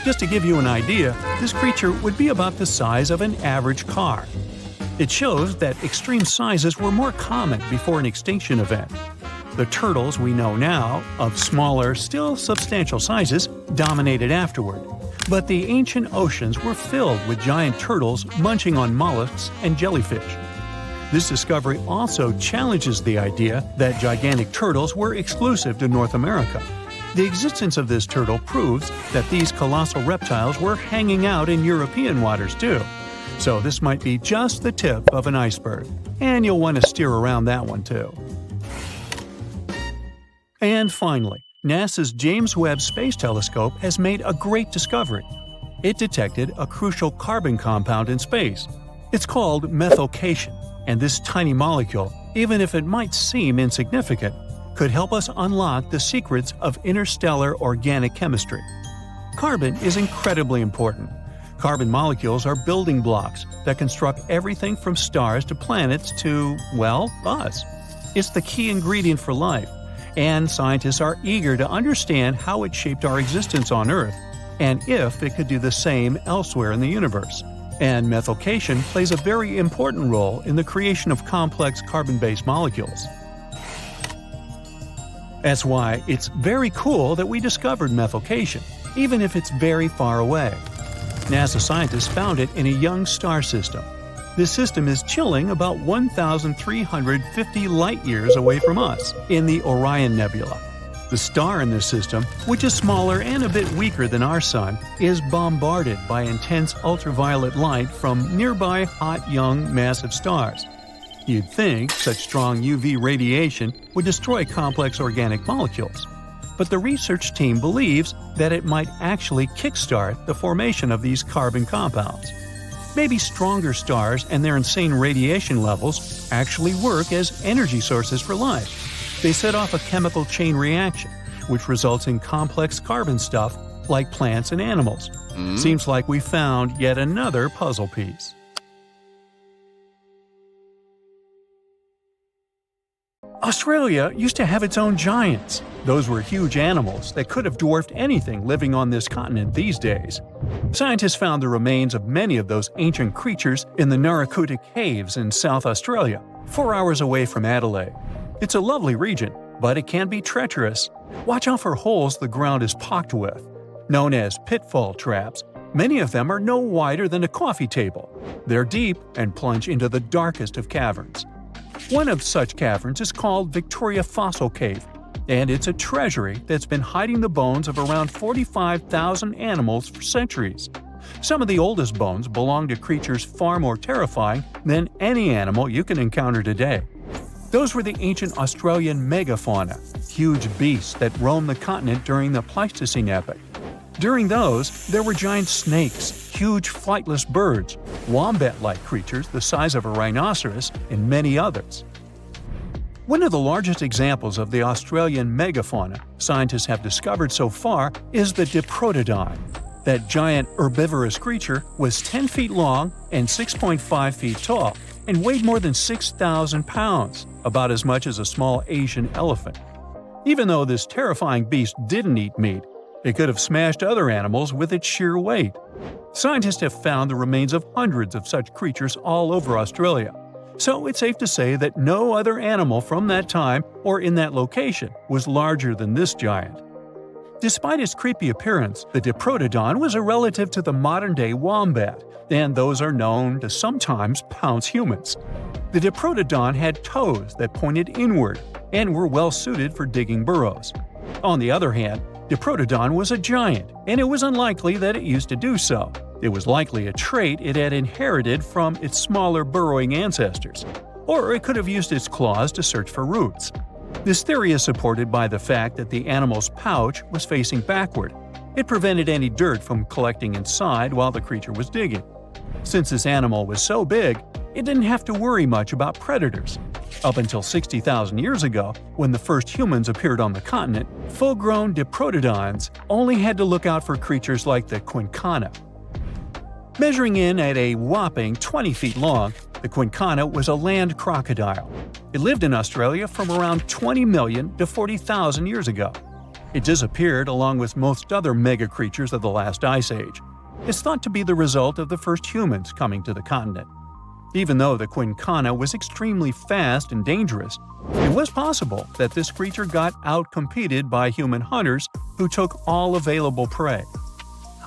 Just to give you an idea, this creature would be about the size of an average car. It shows that extreme sizes were more common before an extinction event. The turtles we know now, of smaller, still substantial sizes, dominated afterward. But the ancient oceans were filled with giant turtles munching on mollusks and jellyfish. This discovery also challenges the idea that gigantic turtles were exclusive to North America. The existence of this turtle proves that these colossal reptiles were hanging out in European waters too. So this might be just the tip of an iceberg, and you'll want to steer around that one too. And finally, NASA's James Webb Space Telescope has made a great discovery. It detected a crucial carbon compound in space. It's called methylcation, and this tiny molecule, even if it might seem insignificant, could help us unlock the secrets of interstellar organic chemistry. Carbon is incredibly important. Carbon molecules are building blocks that construct everything from stars to planets to, well, us. It's the key ingredient for life, and scientists are eager to understand how it shaped our existence on Earth, and if it could do the same elsewhere in the universe. And methylcation plays a very important role in the creation of complex carbon-based molecules. That's why it's very cool that we discovered methylcation, even if it's very far away. NASA scientists found it in a young star system. This system is chilling about 1,350 light-years away from us, in the Orion Nebula. The star in this system, which is smaller and a bit weaker than our Sun, is bombarded by intense ultraviolet light from nearby hot, young, massive stars. You'd think such strong UV radiation would destroy complex organic molecules. But the research team believes that it might actually kickstart the formation of these carbon compounds. Maybe stronger stars and their insane radiation levels actually work as energy sources for life. They set off a chemical chain reaction, which results in complex carbon stuff like plants and animals. Seems like we found yet another puzzle piece. Australia used to have its own giants. Those were huge animals that could have dwarfed anything living on this continent these days. Scientists found the remains of many of those ancient creatures in the Narracuta Caves in South Australia, 4 hours away from Adelaide. It's a lovely region, but it can be treacherous. Watch out for holes the ground is pocked with. Known as pitfall traps, many of them are no wider than a coffee table. They're deep and plunge into the darkest of caverns. One of such caverns is called Victoria Fossil Cave, and it's a treasury that's been hiding the bones of around 45,000 animals for centuries. Some of the oldest bones belong to creatures far more terrifying than any animal you can encounter today. Those were the ancient Australian megafauna, huge beasts that roamed the continent during the Pleistocene epoch. During those, there were giant snakes, huge flightless birds, wombat-like creatures the size of a rhinoceros, and many others. One of the largest examples of the Australian megafauna scientists have discovered so far is the Diprotodon. That giant herbivorous creature was 10 feet long and 6.5 feet tall, and weighed more than 6,000 pounds, about as much as a small Asian elephant. Even though this terrifying beast didn't eat meat, it could have smashed other animals with its sheer weight. Scientists have found the remains of hundreds of such creatures all over Australia, so it's safe to say that no other animal from that time or in that location was larger than this giant. Despite its creepy appearance, the Diprotodon was a relative to the modern-day wombat, and those are known to sometimes pounce humans. The Diprotodon had toes that pointed inward and were well suited for digging burrows. On the other hand, Diprotodon was a giant, and it was unlikely that it used to do so. It was likely a trait it had inherited from its smaller burrowing ancestors, or it could have used its claws to search for roots. This theory is supported by the fact that the animal's pouch was facing backward. It prevented any dirt from collecting inside while the creature was digging. Since this animal was so big, it didn't have to worry much about predators. Up until 60,000 years ago, when the first humans appeared on the continent, full-grown Diprotodons only had to look out for creatures like the quincana. Measuring in at a whopping 20 feet long, the quincana was a land crocodile. It lived in Australia from around 20 million to 40,000 years ago. It disappeared along with most other mega creatures of the last ice age. It's thought to be the result of the first humans coming to the continent. Even though the quincana was extremely fast and dangerous, it was possible that this creature got out-competed by human hunters who took all available prey.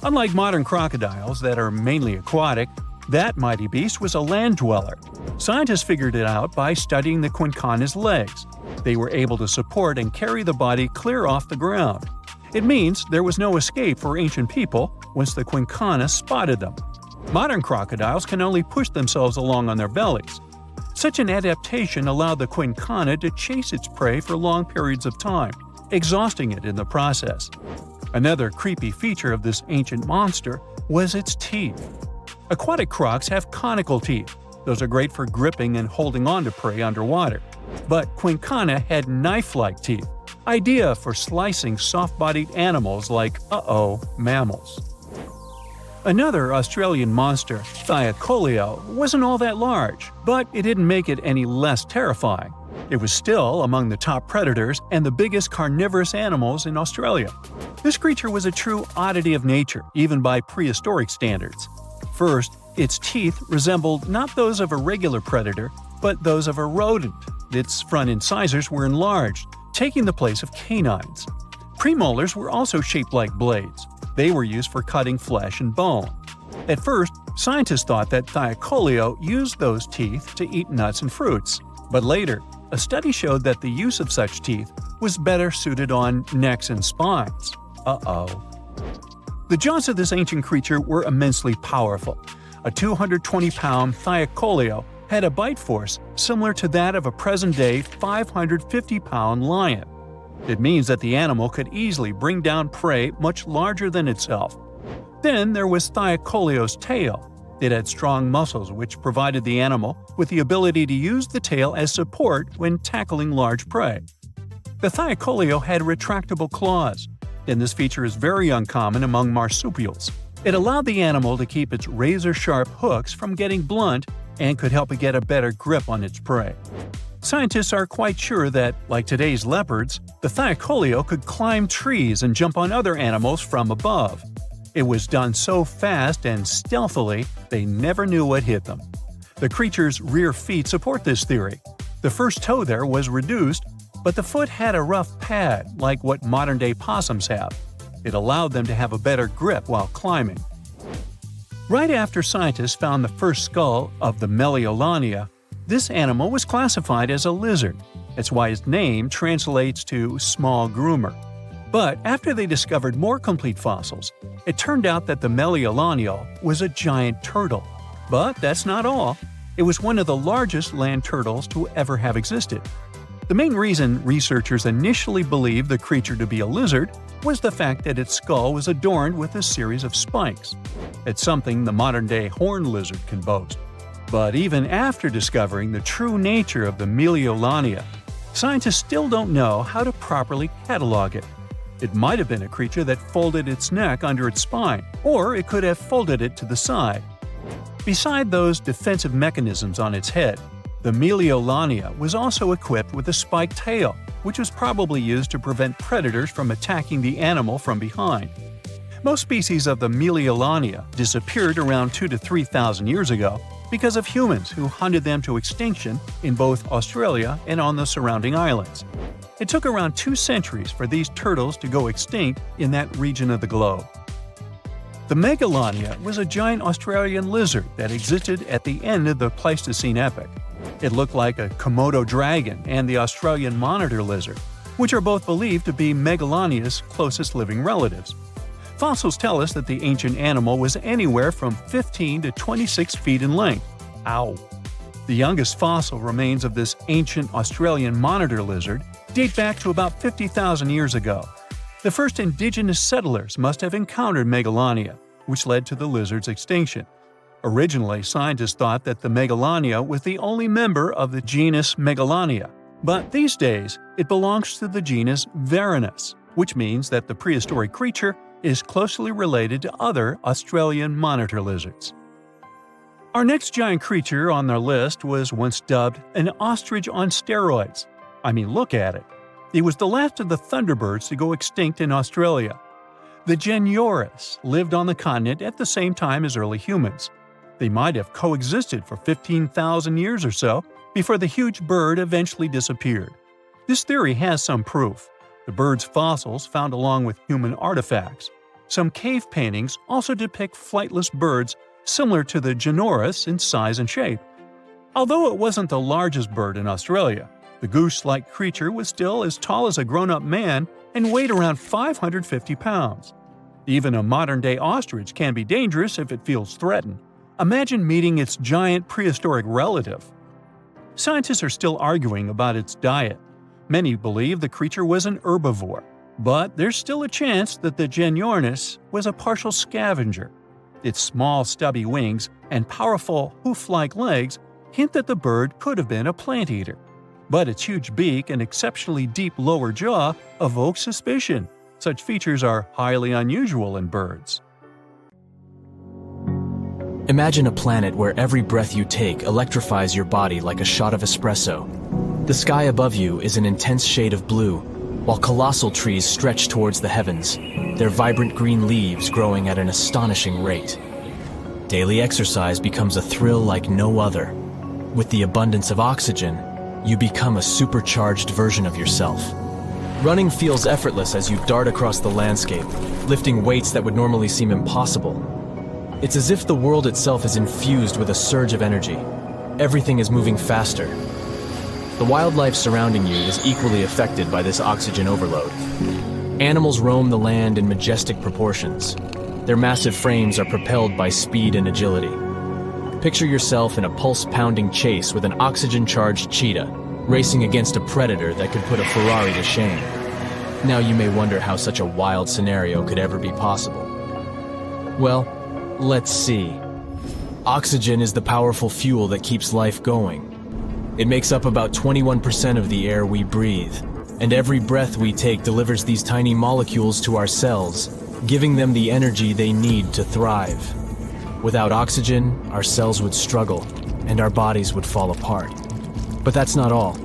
Unlike modern crocodiles that are mainly aquatic, that mighty beast was a land dweller. Scientists figured it out by studying the quincana's legs. They were able to support and carry the body clear off the ground. It means there was no escape for ancient people once the quincana spotted them. Modern crocodiles can only push themselves along on their bellies. Such an adaptation allowed the quincana to chase its prey for long periods of time, exhausting it in the process. Another creepy feature of this ancient monster was its teeth. Aquatic crocs have conical teeth. Those are great for gripping and holding on to prey underwater. But quincana had knife-like teeth, ideal for slicing soft-bodied animals like, mammals. Another Australian monster, Thylacoleo, wasn't all that large, but it didn't make it any less terrifying. It was still among the top predators and the biggest carnivorous animals in Australia. This creature was a true oddity of nature, even by prehistoric standards. First, its teeth resembled not those of a regular predator, but those of a rodent. Its front incisors were enlarged, taking the place of canines. Premolars were also shaped like blades. They were used for cutting flesh and bone. At first, scientists thought that Thylacoleo used those teeth to eat nuts and fruits. But later, a study showed that the use of such teeth was better suited on necks and spines. The jaws of this ancient creature were immensely powerful. A 220-pound Thylacoleo had a bite force similar to that of a present-day 550-pound lion. It means that the animal could easily bring down prey much larger than itself. Then there was Thylacoleo's tail. It had strong muscles which provided the animal with the ability to use the tail as support when tackling large prey. The Thylacoleo had retractable claws, and this feature is very uncommon among marsupials. It allowed the animal to keep its razor-sharp hooks from getting blunt and could help it get a better grip on its prey. Scientists are quite sure that, like today's leopards, the Thylacoleo could climb trees and jump on other animals from above. It was done so fast and stealthily, they never knew what hit them. The creature's rear feet support this theory. The first toe there was reduced, but the foot had a rough pad like what modern-day possums have. It allowed them to have a better grip while climbing. Right after scientists found the first skull of the Meliolania, this animal was classified as a lizard. That's why its name translates to small groomer. But after they discovered more complete fossils, it turned out that the Meliolania was a giant turtle. But that's not all. It was one of the largest land turtles to ever have existed. The main reason researchers initially believed the creature to be a lizard was the fact that its skull was adorned with a series of spikes. It's something the modern-day horned lizard can boast. But even after discovering the true nature of the Meliolania, scientists still don't know how to properly catalog it. It might have been a creature that folded its neck under its spine, or it could have folded it to the side. Beside those defensive mechanisms on its head, the Meliolania was also equipped with a spiked tail, which was probably used to prevent predators from attacking the animal from behind. Most species of the Meliolania disappeared around 2,000 to 3,000 years ago because of humans who hunted them to extinction in both Australia and on the surrounding islands. It took around 2 centuries for these turtles to go extinct in that region of the globe. The Megalania was a giant Australian lizard that existed at the end of the Pleistocene epoch. It looked like a Komodo dragon and the Australian monitor lizard, which are both believed to be Megalania's closest living relatives. Fossils tell us that the ancient animal was anywhere from 15 to 26 feet in length. Ow! The youngest fossil remains of this ancient Australian monitor lizard date back to about 50,000 years ago. The first indigenous settlers must have encountered Megalania, which led to the lizard's extinction. Originally, scientists thought that the Megalania was the only member of the genus Megalania, but these days it belongs to the genus Varanus, which means that the prehistoric creature is closely related to other Australian monitor lizards. Our next giant creature on their list was once dubbed an ostrich on steroids. I mean, look at it. It was the last of the thunderbirds to go extinct in Australia. The Genyornis lived on the continent at the same time as early humans. They might have coexisted for 15,000 years or so before the huge bird eventually disappeared. This theory has some proof. The bird's fossils found along with human artifacts. Some cave paintings also depict flightless birds similar to the Genyornis in size and shape. Although it wasn't the largest bird in Australia, the goose-like creature was still as tall as a grown-up man and weighed around 550 pounds. Even a modern-day ostrich can be dangerous if it feels threatened. Imagine meeting its giant prehistoric relative. Scientists are still arguing about its diet. Many believe the creature was an herbivore, but there's still a chance that the Genyornis was a partial scavenger. Its small, stubby wings and powerful hoof-like legs hint that the bird could have been a plant eater. But its huge beak and exceptionally deep lower jaw evoke suspicion. Such features are highly unusual in birds. Imagine a planet where every breath you take electrifies your body like a shot of espresso. The sky above you is an intense shade of blue, while colossal trees stretch towards the heavens, their vibrant green leaves growing at an astonishing rate. Daily exercise becomes a thrill like no other. With the abundance of oxygen, you become a supercharged version of yourself. Running feels effortless as you dart across the landscape, lifting weights that would normally seem impossible. It's as if the world itself is infused with a surge of energy. Everything is moving faster. The wildlife surrounding you is equally affected by this oxygen overload. Animals roam the land in majestic proportions. Their massive frames are propelled by speed and agility. Picture yourself in a pulse-pounding chase with an oxygen-charged cheetah, racing against a predator that could put a Ferrari to shame. Now you may wonder how such a wild scenario could ever be possible. Well, let's see. Oxygen is the powerful fuel that keeps life going. It makes up about 21% of the air we breathe, and every breath we take delivers these tiny molecules to our cells, giving them the energy they need to thrive. Without oxygen, our cells would struggle, and our bodies would fall apart. But that's not all.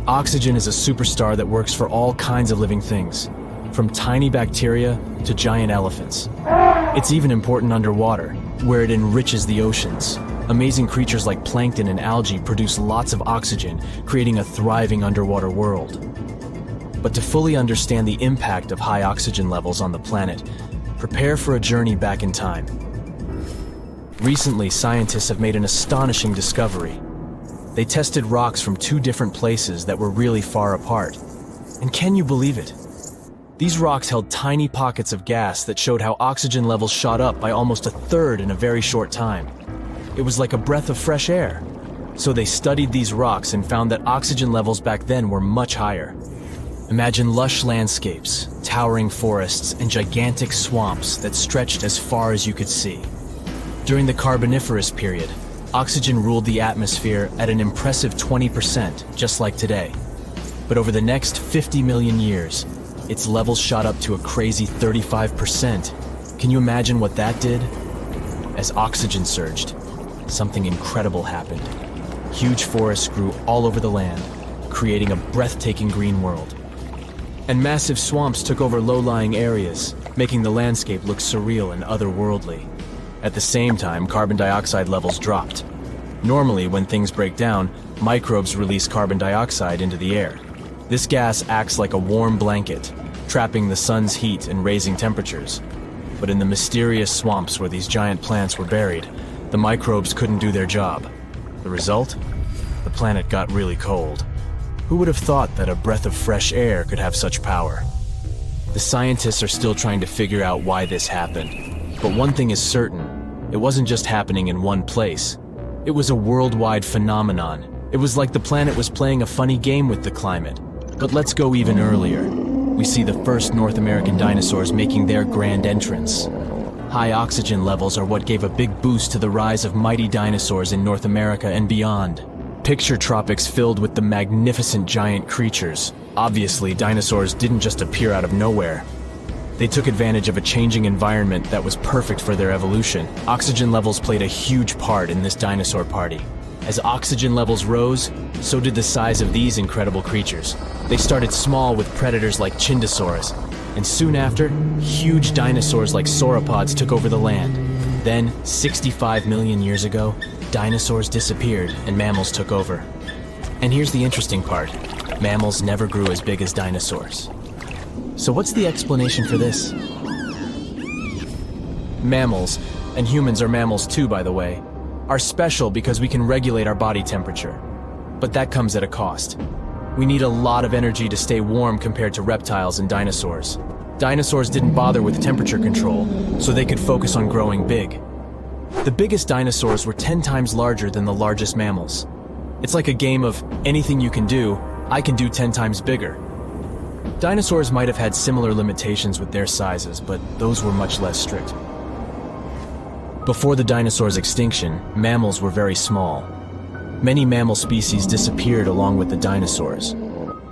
Oxygen is a superstar that works for all kinds of living things, from tiny bacteria to giant elephants. It's even important underwater, where it enriches the oceans. Amazing creatures like plankton and algae produce lots of oxygen, creating a thriving underwater world. But to fully understand the impact of high oxygen levels on the planet, prepare for a journey back in time. Recently, scientists have made an astonishing discovery. They tested rocks from 2 different places that were really far apart. And can you believe it? These rocks held tiny pockets of gas that showed how oxygen levels shot up by almost 1/3 in a very short time. It was like a breath of fresh air. So they studied these rocks and found that oxygen levels back then were much higher. Imagine lush landscapes, towering forests, and gigantic swamps that stretched as far as you could see. During the Carboniferous period, oxygen ruled the atmosphere at an impressive 20%, just like today. But over the next 50 million years, its levels shot up to a crazy 35%. Can you imagine what that did? As oxygen surged, something incredible happened. Huge forests grew all over the land, creating a breathtaking green world. And massive swamps took over low-lying areas, making the landscape look surreal and otherworldly. At the same time, carbon dioxide levels dropped. Normally, when things break down, microbes release carbon dioxide into the air. This gas acts like a warm blanket, trapping the sun's heat and raising temperatures. But in the mysterious swamps where these giant plants were buried, the microbes couldn't do their job. The result? The planet got really cold. Who would have thought that a breath of fresh air could have such power? The scientists are still trying to figure out why this happened. But one thing is certain, it wasn't just happening in one place. It was a worldwide phenomenon. It was like the planet was playing a funny game with the climate. But let's go even earlier. We see the first North American dinosaurs making their grand entrance. High oxygen levels are what gave a big boost to the rise of mighty dinosaurs in North America and beyond. Picture tropics filled with the magnificent giant creatures. Obviously, dinosaurs didn't just appear out of nowhere. They took advantage of a changing environment that was perfect for their evolution. Oxygen levels played a huge part in this dinosaur party. As oxygen levels rose, so did the size of these incredible creatures. They started small with predators like Chindosaurus, and soon after, huge dinosaurs like sauropods took over the land. Then, 65 million years ago, dinosaurs disappeared and mammals took over. And here's the interesting part. Mammals never grew as big as dinosaurs. So what's the explanation for this? Mammals, and humans are mammals too, by the way, are special because we can regulate our body temperature. But that comes at a cost. We need a lot of energy to stay warm compared to reptiles and dinosaurs. Dinosaurs didn't bother with temperature control, so they could focus on growing big. The biggest dinosaurs were 10 times larger than the largest mammals. It's like a game of anything you can do, I can do 10 times bigger. Dinosaurs might have had similar limitations with their sizes, but those were much less strict. Before the dinosaurs' extinction, mammals were very small. Many mammal species disappeared along with the dinosaurs.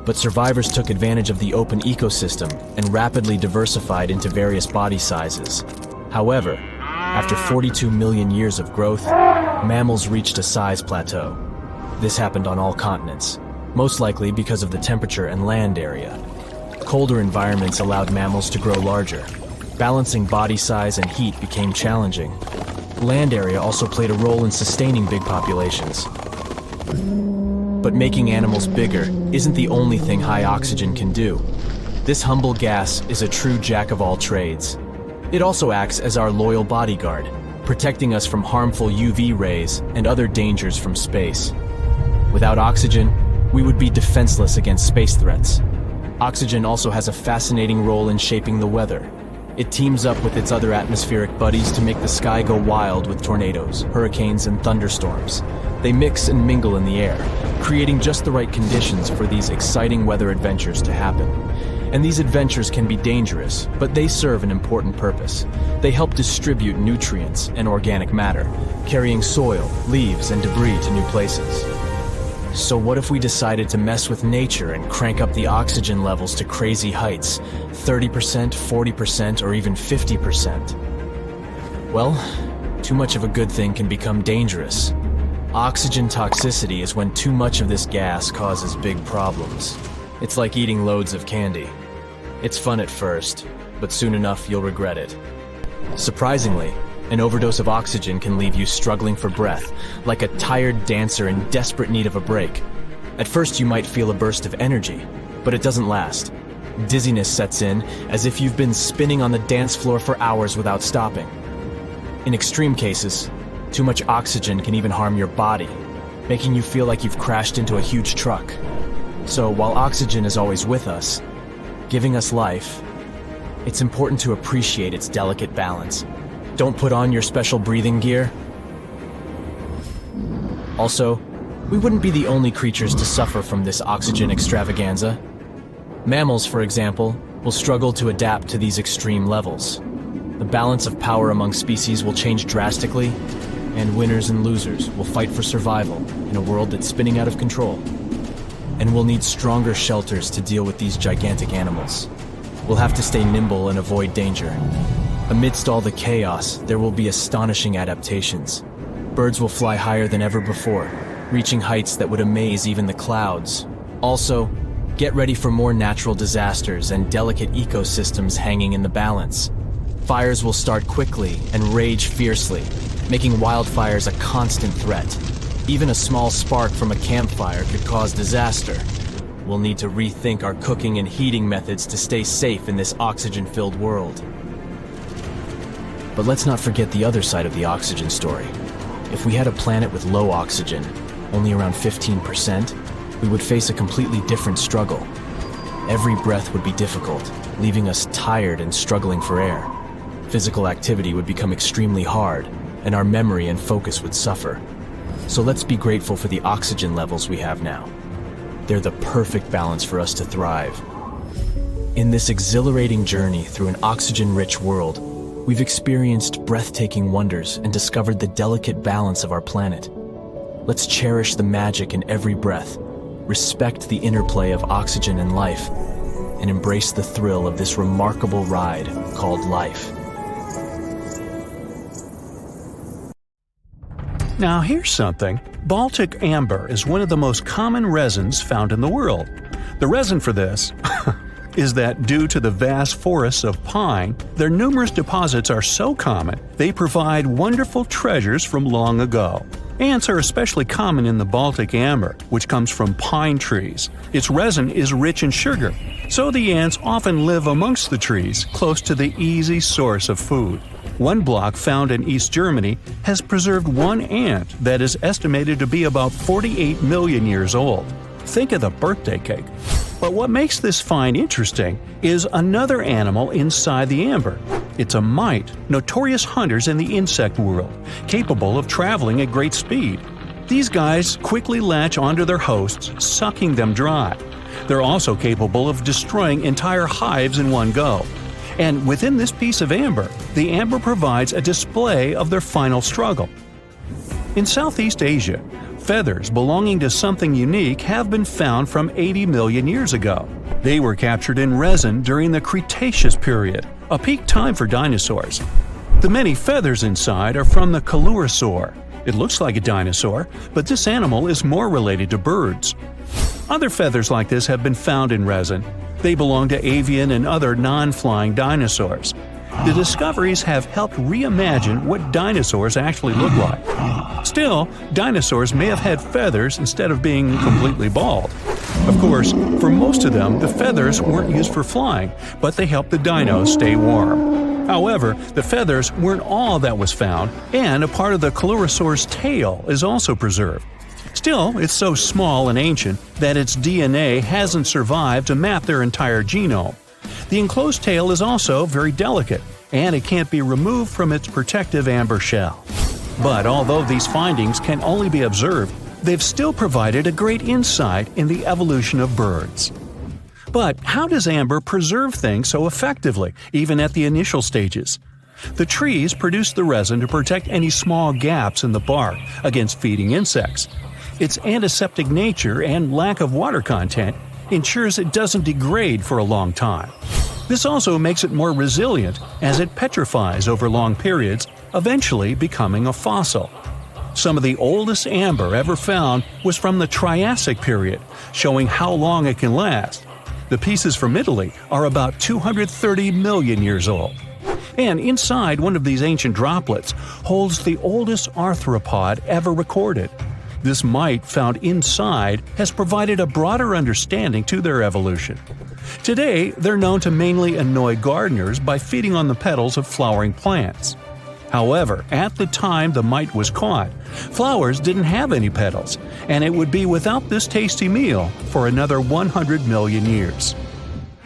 But survivors took advantage of the open ecosystem and rapidly diversified into various body sizes. However, after 42 million years of growth, mammals reached a size plateau. This happened on all continents, most likely because of the temperature and land area. Colder environments allowed mammals to grow larger. Balancing body size and heat became challenging. Land area also played a role in sustaining big populations. But making animals bigger isn't the only thing high oxygen can do. This humble gas is a true jack of all trades. It also acts as our loyal bodyguard, protecting us from harmful UV rays and other dangers from space. Without oxygen, we would be defenseless against space threats. Oxygen also has a fascinating role in shaping the weather. It teams up with its other atmospheric buddies to make the sky go wild with tornadoes, hurricanes, and thunderstorms. They mix and mingle in the air, creating just the right conditions for these exciting weather adventures to happen. And these adventures can be dangerous, but they serve an important purpose. They help distribute nutrients and organic matter, carrying soil, leaves, and debris to new places. So what if we decided to mess with nature and crank up the oxygen levels to crazy heights, 30%, 40%, or even 50%? Well, too much of a good thing can become dangerous. Oxygen toxicity is when too much of this gas causes big problems. It's like eating loads of candy. It's fun at first, but soon enough you'll regret it. Surprisingly, an overdose of oxygen can leave you struggling for breath, like a tired dancer in desperate need of a break. At first you might feel a burst of energy, but it doesn't last. Dizziness sets in, as if you've been spinning on the dance floor for hours without stopping. In extreme cases, too much oxygen can even harm your body, making you feel like you've crashed into a huge truck. So while oxygen is always with us, giving us life, it's important to appreciate its delicate balance. Don't put on your special breathing gear. Also, we wouldn't be the only creatures to suffer from this oxygen extravaganza. Mammals, for example, will struggle to adapt to these extreme levels. The balance of power among species will change drastically, and winners and losers will fight for survival in a world that's spinning out of control. And we'll need stronger shelters to deal with these gigantic animals. We'll have to stay nimble and avoid danger. Amidst all the chaos, there will be astonishing adaptations. Birds will fly higher than ever before, reaching heights that would amaze even the clouds. Also, get ready for more natural disasters and delicate ecosystems hanging in the balance. Fires will start quickly and rage fiercely, making wildfires a constant threat. Even a small spark from a campfire could cause disaster. We'll need to rethink our cooking and heating methods to stay safe in this oxygen-filled world. But let's not forget the other side of the oxygen story. If we had a planet with low oxygen, only around 15%, we would face a completely different struggle. Every breath would be difficult, leaving us tired and struggling for air. Physical activity would become extremely hard, and our memory and focus would suffer. So let's be grateful for the oxygen levels we have now. They're the perfect balance for us to thrive. In this exhilarating journey through an oxygen-rich world, we've experienced breathtaking wonders and discovered the delicate balance of our planet. Let's cherish the magic in every breath, respect the interplay of oxygen and life, and embrace the thrill of this remarkable ride called life. Now here's something. Baltic amber is one of the most common resins found in the world. The reason for this is that due to the vast forests of pine, their numerous deposits are so common they provide wonderful treasures from long ago. Ants are especially common in the Baltic amber, which comes from pine trees. Its resin is rich in sugar, so the ants often live amongst the trees, close to the easy source of food. One block found in East Germany has preserved one ant that is estimated to be about 48 million years old. Think of the birthday cake. But what makes this find interesting is another animal inside the amber. It's a mite, notorious hunters in the insect world, capable of traveling at great speed. These guys quickly latch onto their hosts, sucking them dry. They're also capable of destroying entire hives in one go. And within this piece of amber, the amber provides a display of their final struggle. In Southeast Asia, feathers belonging to something unique have been found from 80 million years ago. They were captured in resin during the Cretaceous period, a peak time for dinosaurs. The many feathers inside are from the Coelurosaur. It looks like a dinosaur, but this animal is more related to birds. Other feathers like this have been found in resin. They belong to avian and other non-flying dinosaurs. The discoveries have helped reimagine what dinosaurs actually look like. Still, dinosaurs may have had feathers instead of being completely bald. Of course, for most of them, the feathers weren't used for flying, but they helped the dinos stay warm. However, the feathers weren't all that was found, and a part of the Coelurosaur's tail is also preserved. Still, it's so small and ancient that its DNA hasn't survived to map their entire genome. The enclosed tail is also very delicate, and it can't be removed from its protective amber shell. But although these findings can only be observed, they've still provided a great insight in the evolution of birds. But how does amber preserve things so effectively, even at the initial stages? The trees produce the resin to protect any small gaps in the bark against feeding insects. Its antiseptic nature and lack of water content ensures it doesn't degrade for a long time. This also makes it more resilient as it petrifies over long periods, eventually becoming a fossil. Some of the oldest amber ever found was from the Triassic period, showing how long it can last. The pieces from Italy are about 230 million years old. And inside one of these ancient droplets holds the oldest arthropod ever recorded. This mite found inside has provided a broader understanding to their evolution. Today, they're known to mainly annoy gardeners by feeding on the petals of flowering plants. However, at the time the mite was caught, flowers didn't have any petals, and it would be without this tasty meal for another 100 million years.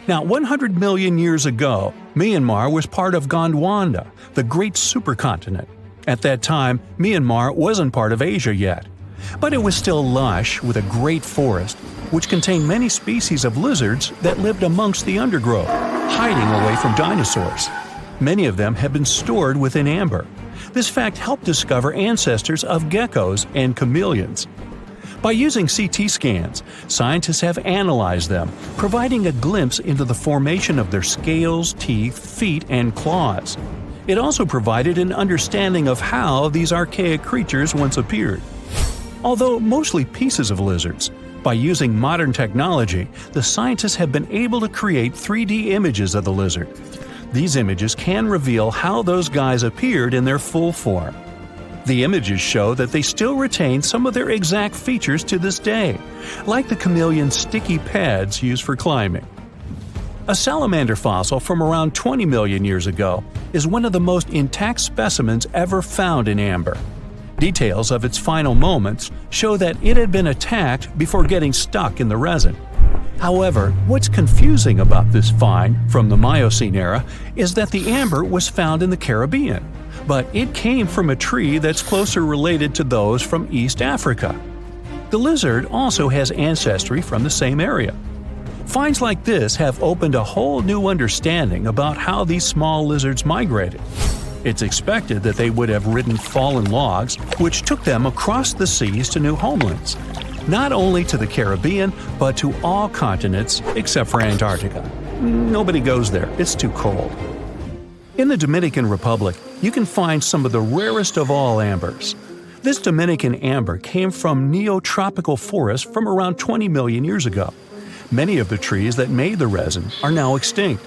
Now, 100 million years ago, Myanmar was part of Gondwana, the great supercontinent. At that time, Myanmar wasn't part of Asia yet. But it was still lush with a great forest, which contained many species of lizards that lived amongst the undergrowth, hiding away from dinosaurs. Many of them have been stored within amber. This fact helped discover ancestors of geckos and chameleons. By using CT scans, scientists have analyzed them, providing a glimpse into the formation of their scales, teeth, feet, and claws. It also provided an understanding of how these archaic creatures once appeared. Although mostly pieces of lizards, by using modern technology, the scientists have been able to create 3D images of the lizard. These images can reveal how those guys appeared in their full form. The images show that they still retain some of their exact features to this day, like the chameleon's sticky pads used for climbing. A salamander fossil from around 20 million years ago is one of the most intact specimens ever found in amber. Details of its final moments show that it had been attacked before getting stuck in the resin. However, what's confusing about this find from the Miocene era is that the amber was found in the Caribbean, but it came from a tree that's closer related to those from East Africa. The lizard also has ancestry from the same area. Finds like this have opened a whole new understanding about how these small lizards migrated. It's expected that they would have ridden fallen logs, which took them across the seas to new homelands, not only to the Caribbean, but to all continents except for Antarctica. Nobody goes there, it's too cold. In the Dominican Republic, you can find some of the rarest of all ambers. This Dominican amber came from neotropical forests from around 20 million years ago. Many of the trees that made the resin are now extinct.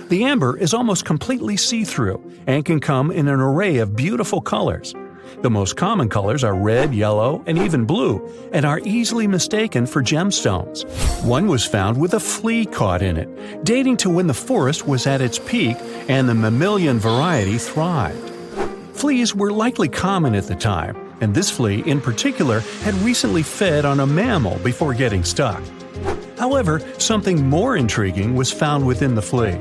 The amber is almost completely see-through and can come in an array of beautiful colors. The most common colors are red, yellow, and even blue, and are easily mistaken for gemstones. One was found with a flea caught in it, dating to when the forest was at its peak and the mammalian variety thrived. Fleas were likely common at the time, and this flea in particular had recently fed on a mammal before getting stuck. However, something more intriguing was found within the flea.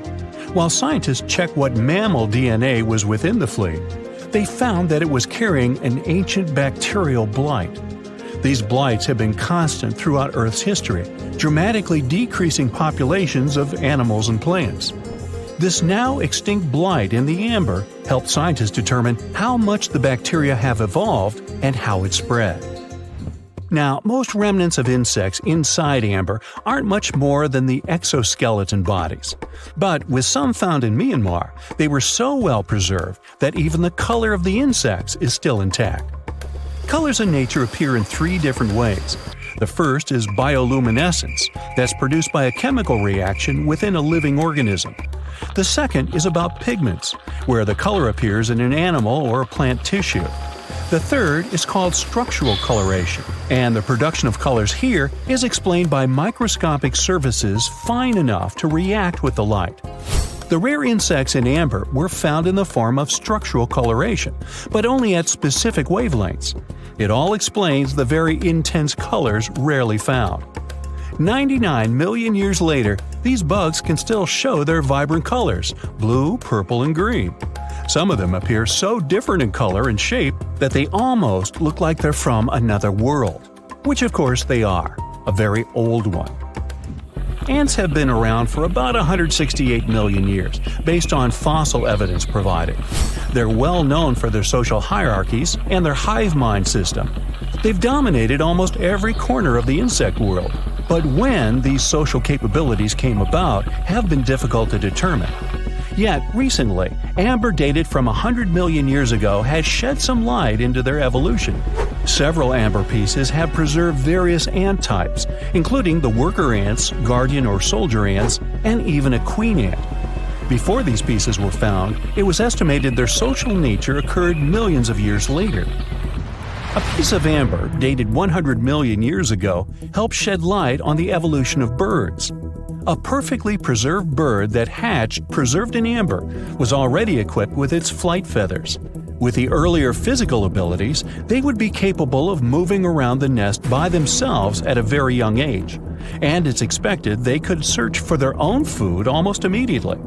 While scientists checked what mammal DNA was within the flea, they found that it was carrying an ancient bacterial blight. These blights have been constant throughout Earth's history, dramatically decreasing populations of animals and plants. This now extinct blight in the amber helped scientists determine how much the bacteria have evolved and how it spread. Now, most remnants of insects inside amber aren't much more than the exoskeleton bodies. But with some found in Myanmar, they were so well preserved that even the color of the insects is still intact. Colors in nature appear in three different ways. The first is bioluminescence, that's produced by a chemical reaction within a living organism. The second is about pigments, where the color appears in an animal or plant tissue. The third is called structural coloration, and the production of colors here is explained by microscopic surfaces fine enough to react with the light. The rare insects in amber were found in the form of structural coloration, but only at specific wavelengths. It all explains the very intense colors rarely found. 99 million years later, these bugs can still show their vibrant colors – blue, purple, and green. Some of them appear so different in color and shape that they almost look like they're from another world. Which of course they are, a very old one. Ants have been around for about 168 million years, based on fossil evidence provided. They're well known for their social hierarchies and their hive mind system. They've dominated almost every corner of the insect world, but when these social capabilities came about have been difficult to determine. Yet, recently, amber dated from 100 million years ago has shed some light into their evolution. Several amber pieces have preserved various ant types, including the worker ants, guardian or soldier ants, and even a queen ant. Before these pieces were found, it was estimated their social nature occurred millions of years later. A piece of amber, dated 100 million years ago, helped shed light on the evolution of birds. A perfectly preserved bird that hatched preserved in amber was already equipped with its flight feathers. With the earlier physical abilities, they would be capable of moving around the nest by themselves at a very young age, and it's expected they could search for their own food almost immediately.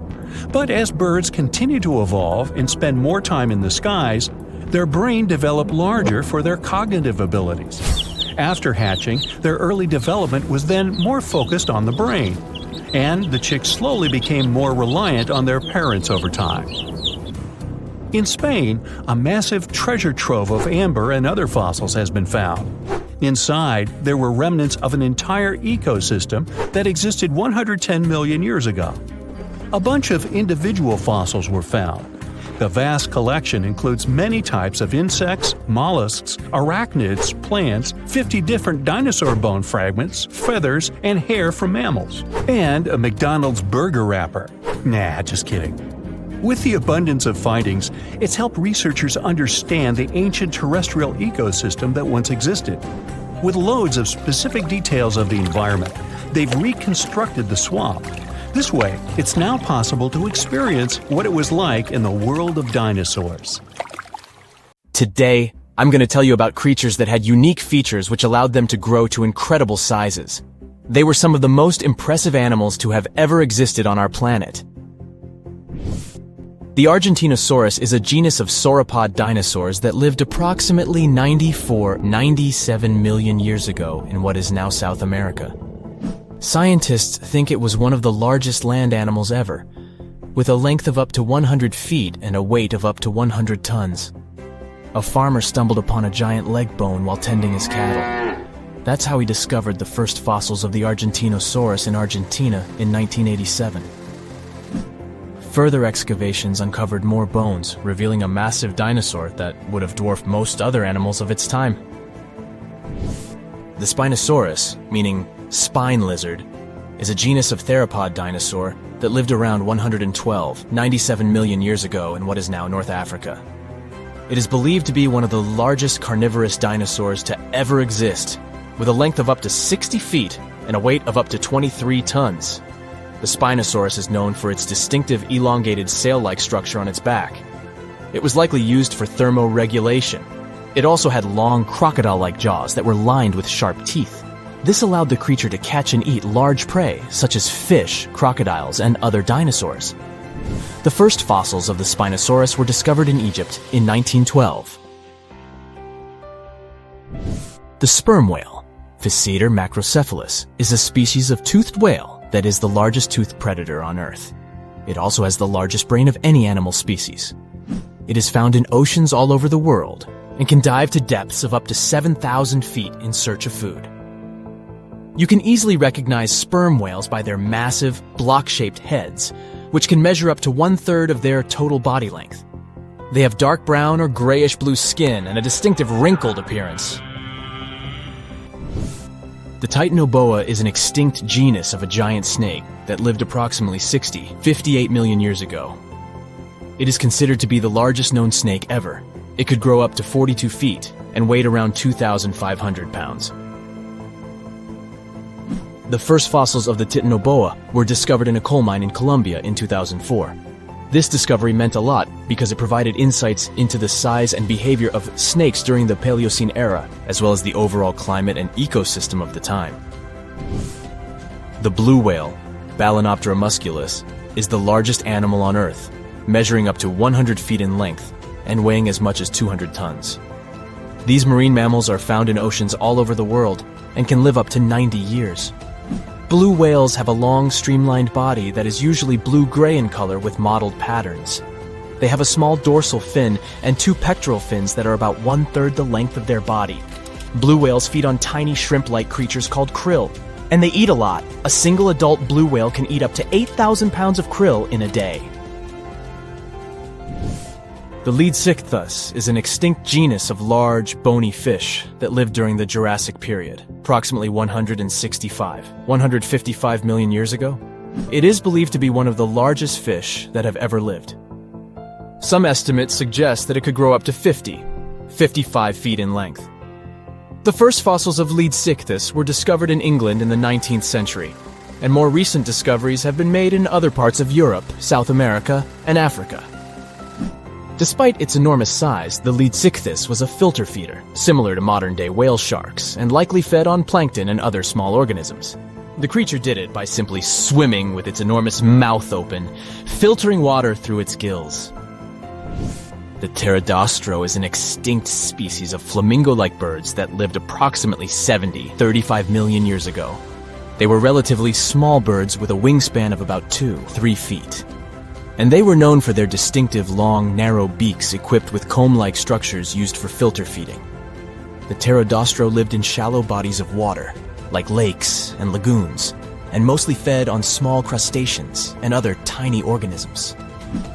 But as birds continue to evolve and spend more time in the skies, their brain developed larger for their cognitive abilities. After hatching, their early development was then more focused on the brain, and the chicks slowly became more reliant on their parents over time. In Spain, a massive treasure trove of amber and other fossils has been found. Inside, there were remnants of an entire ecosystem that existed 110 million years ago. A bunch of individual fossils were found. The vast collection includes many types of insects, mollusks, arachnids, plants, 50 different dinosaur bone fragments, feathers, and hair from mammals, and a McDonald's burger wrapper. Nah, just kidding. With the abundance of findings, it's helped researchers understand the ancient terrestrial ecosystem that once existed. With loads of specific details of the environment, they've reconstructed the swamp. This way, it's now possible to experience what it was like in the world of dinosaurs. Today, I'm going to tell you about creatures that had unique features which allowed them to grow to incredible sizes. They were some of the most impressive animals to have ever existed on our planet. The Argentinosaurus is a genus of sauropod dinosaurs that lived approximately 97 million years ago in what is now South America. Scientists think it was one of the largest land animals ever, with a length of up to 100 feet and a weight of up to 100 tons. A farmer stumbled upon a giant leg bone while tending his cattle. That's how he discovered the first fossils of the Argentinosaurus in Argentina in 1987. Further excavations uncovered more bones, revealing a massive dinosaur that would have dwarfed most other animals of its time. The Spinosaurus, meaning spine lizard, is a genus of theropod dinosaur that lived around 97 million years ago in what is now North Africa. It is believed to be one of the largest carnivorous dinosaurs to ever exist, with a length of up to 60 feet and a weight of up to 23 tons. The Spinosaurus is known for its distinctive elongated sail-like structure on its back. It was likely used for thermoregulation. It also had long crocodile-like jaws that were lined with sharp teeth. This allowed the creature to catch and eat large prey, such as fish, crocodiles, and other dinosaurs. The first fossils of the Spinosaurus were discovered in Egypt in 1912. The sperm whale, Physeter macrocephalus, is a species of toothed whale that is the largest toothed predator on Earth. It also has the largest brain of any animal species. It is found in oceans all over the world and can dive to depths of up to 7,000 feet in search of food. You can easily recognize sperm whales by their massive, block-shaped heads, which can measure up to 1/3 of their total body length. They have dark brown or grayish-blue skin and a distinctive wrinkled appearance. The Titanoboa is an extinct genus of a giant snake that lived approximately 58 million years ago. It is considered to be the largest known snake ever. It could grow up to 42 feet and weighed around 2,500 pounds. The first fossils of the Titanoboa were discovered in a coal mine in Colombia in 2004. This discovery meant a lot because it provided insights into the size and behavior of snakes during the Paleocene era, as well as the overall climate and ecosystem of the time. The blue whale, Balænoptera musculus, is the largest animal on Earth, measuring up to 100 feet in length and weighing as much as 200 tons. These marine mammals are found in oceans all over the world and can live up to 90 years. Blue whales have a long, streamlined body that is usually blue-gray in color with mottled patterns. They have a small dorsal fin and 2 pectoral fins that are about 1/3 the length of their body. Blue whales feed on tiny shrimp-like creatures called krill, and they eat a lot. A single adult blue whale can eat up to 8,000 pounds of krill in a day. The Leadsichthus is an extinct genus of large, bony fish that lived during the Jurassic period, approximately 155 million years ago. It is believed to be one of the largest fish that have ever lived. Some estimates suggest that it could grow up to 55 feet in length. The first fossils of Leadsichthus were discovered in England in the 19th century, and more recent discoveries have been made in other parts of Europe, South America, and Africa. Despite its enormous size, the Leadsichthus was a filter feeder, similar to modern-day whale sharks, and likely fed on plankton and other small organisms. The creature did it by simply swimming with its enormous mouth open, filtering water through its gills. The pterodostro is an extinct species of flamingo-like birds that lived approximately 35 million years ago. They were relatively small birds with a wingspan of about 2-3 feet. And they were known for their distinctive long, narrow beaks equipped with comb-like structures used for filter feeding. The pterodostro lived in shallow bodies of water, like lakes and lagoons, and mostly fed on small crustaceans and other tiny organisms.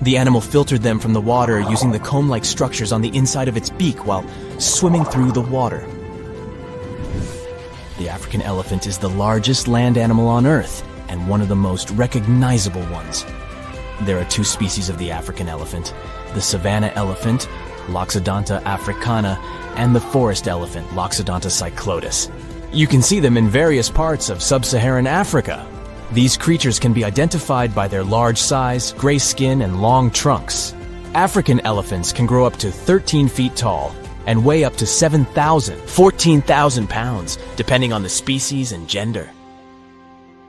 The animal filtered them from the water using the comb-like structures on the inside of its beak while swimming through the water. The African elephant is the largest land animal on Earth and one of the most recognizable ones. There are two species of the African elephant, the savanna elephant, Loxodonta africana, and the forest elephant, Loxodonta cyclotis. You can see them in various parts of sub-Saharan Africa. These creatures can be identified by their large size, gray skin, and long trunks. African elephants can grow up to 13 feet tall and weigh up to 14,000 pounds, depending on the species and gender.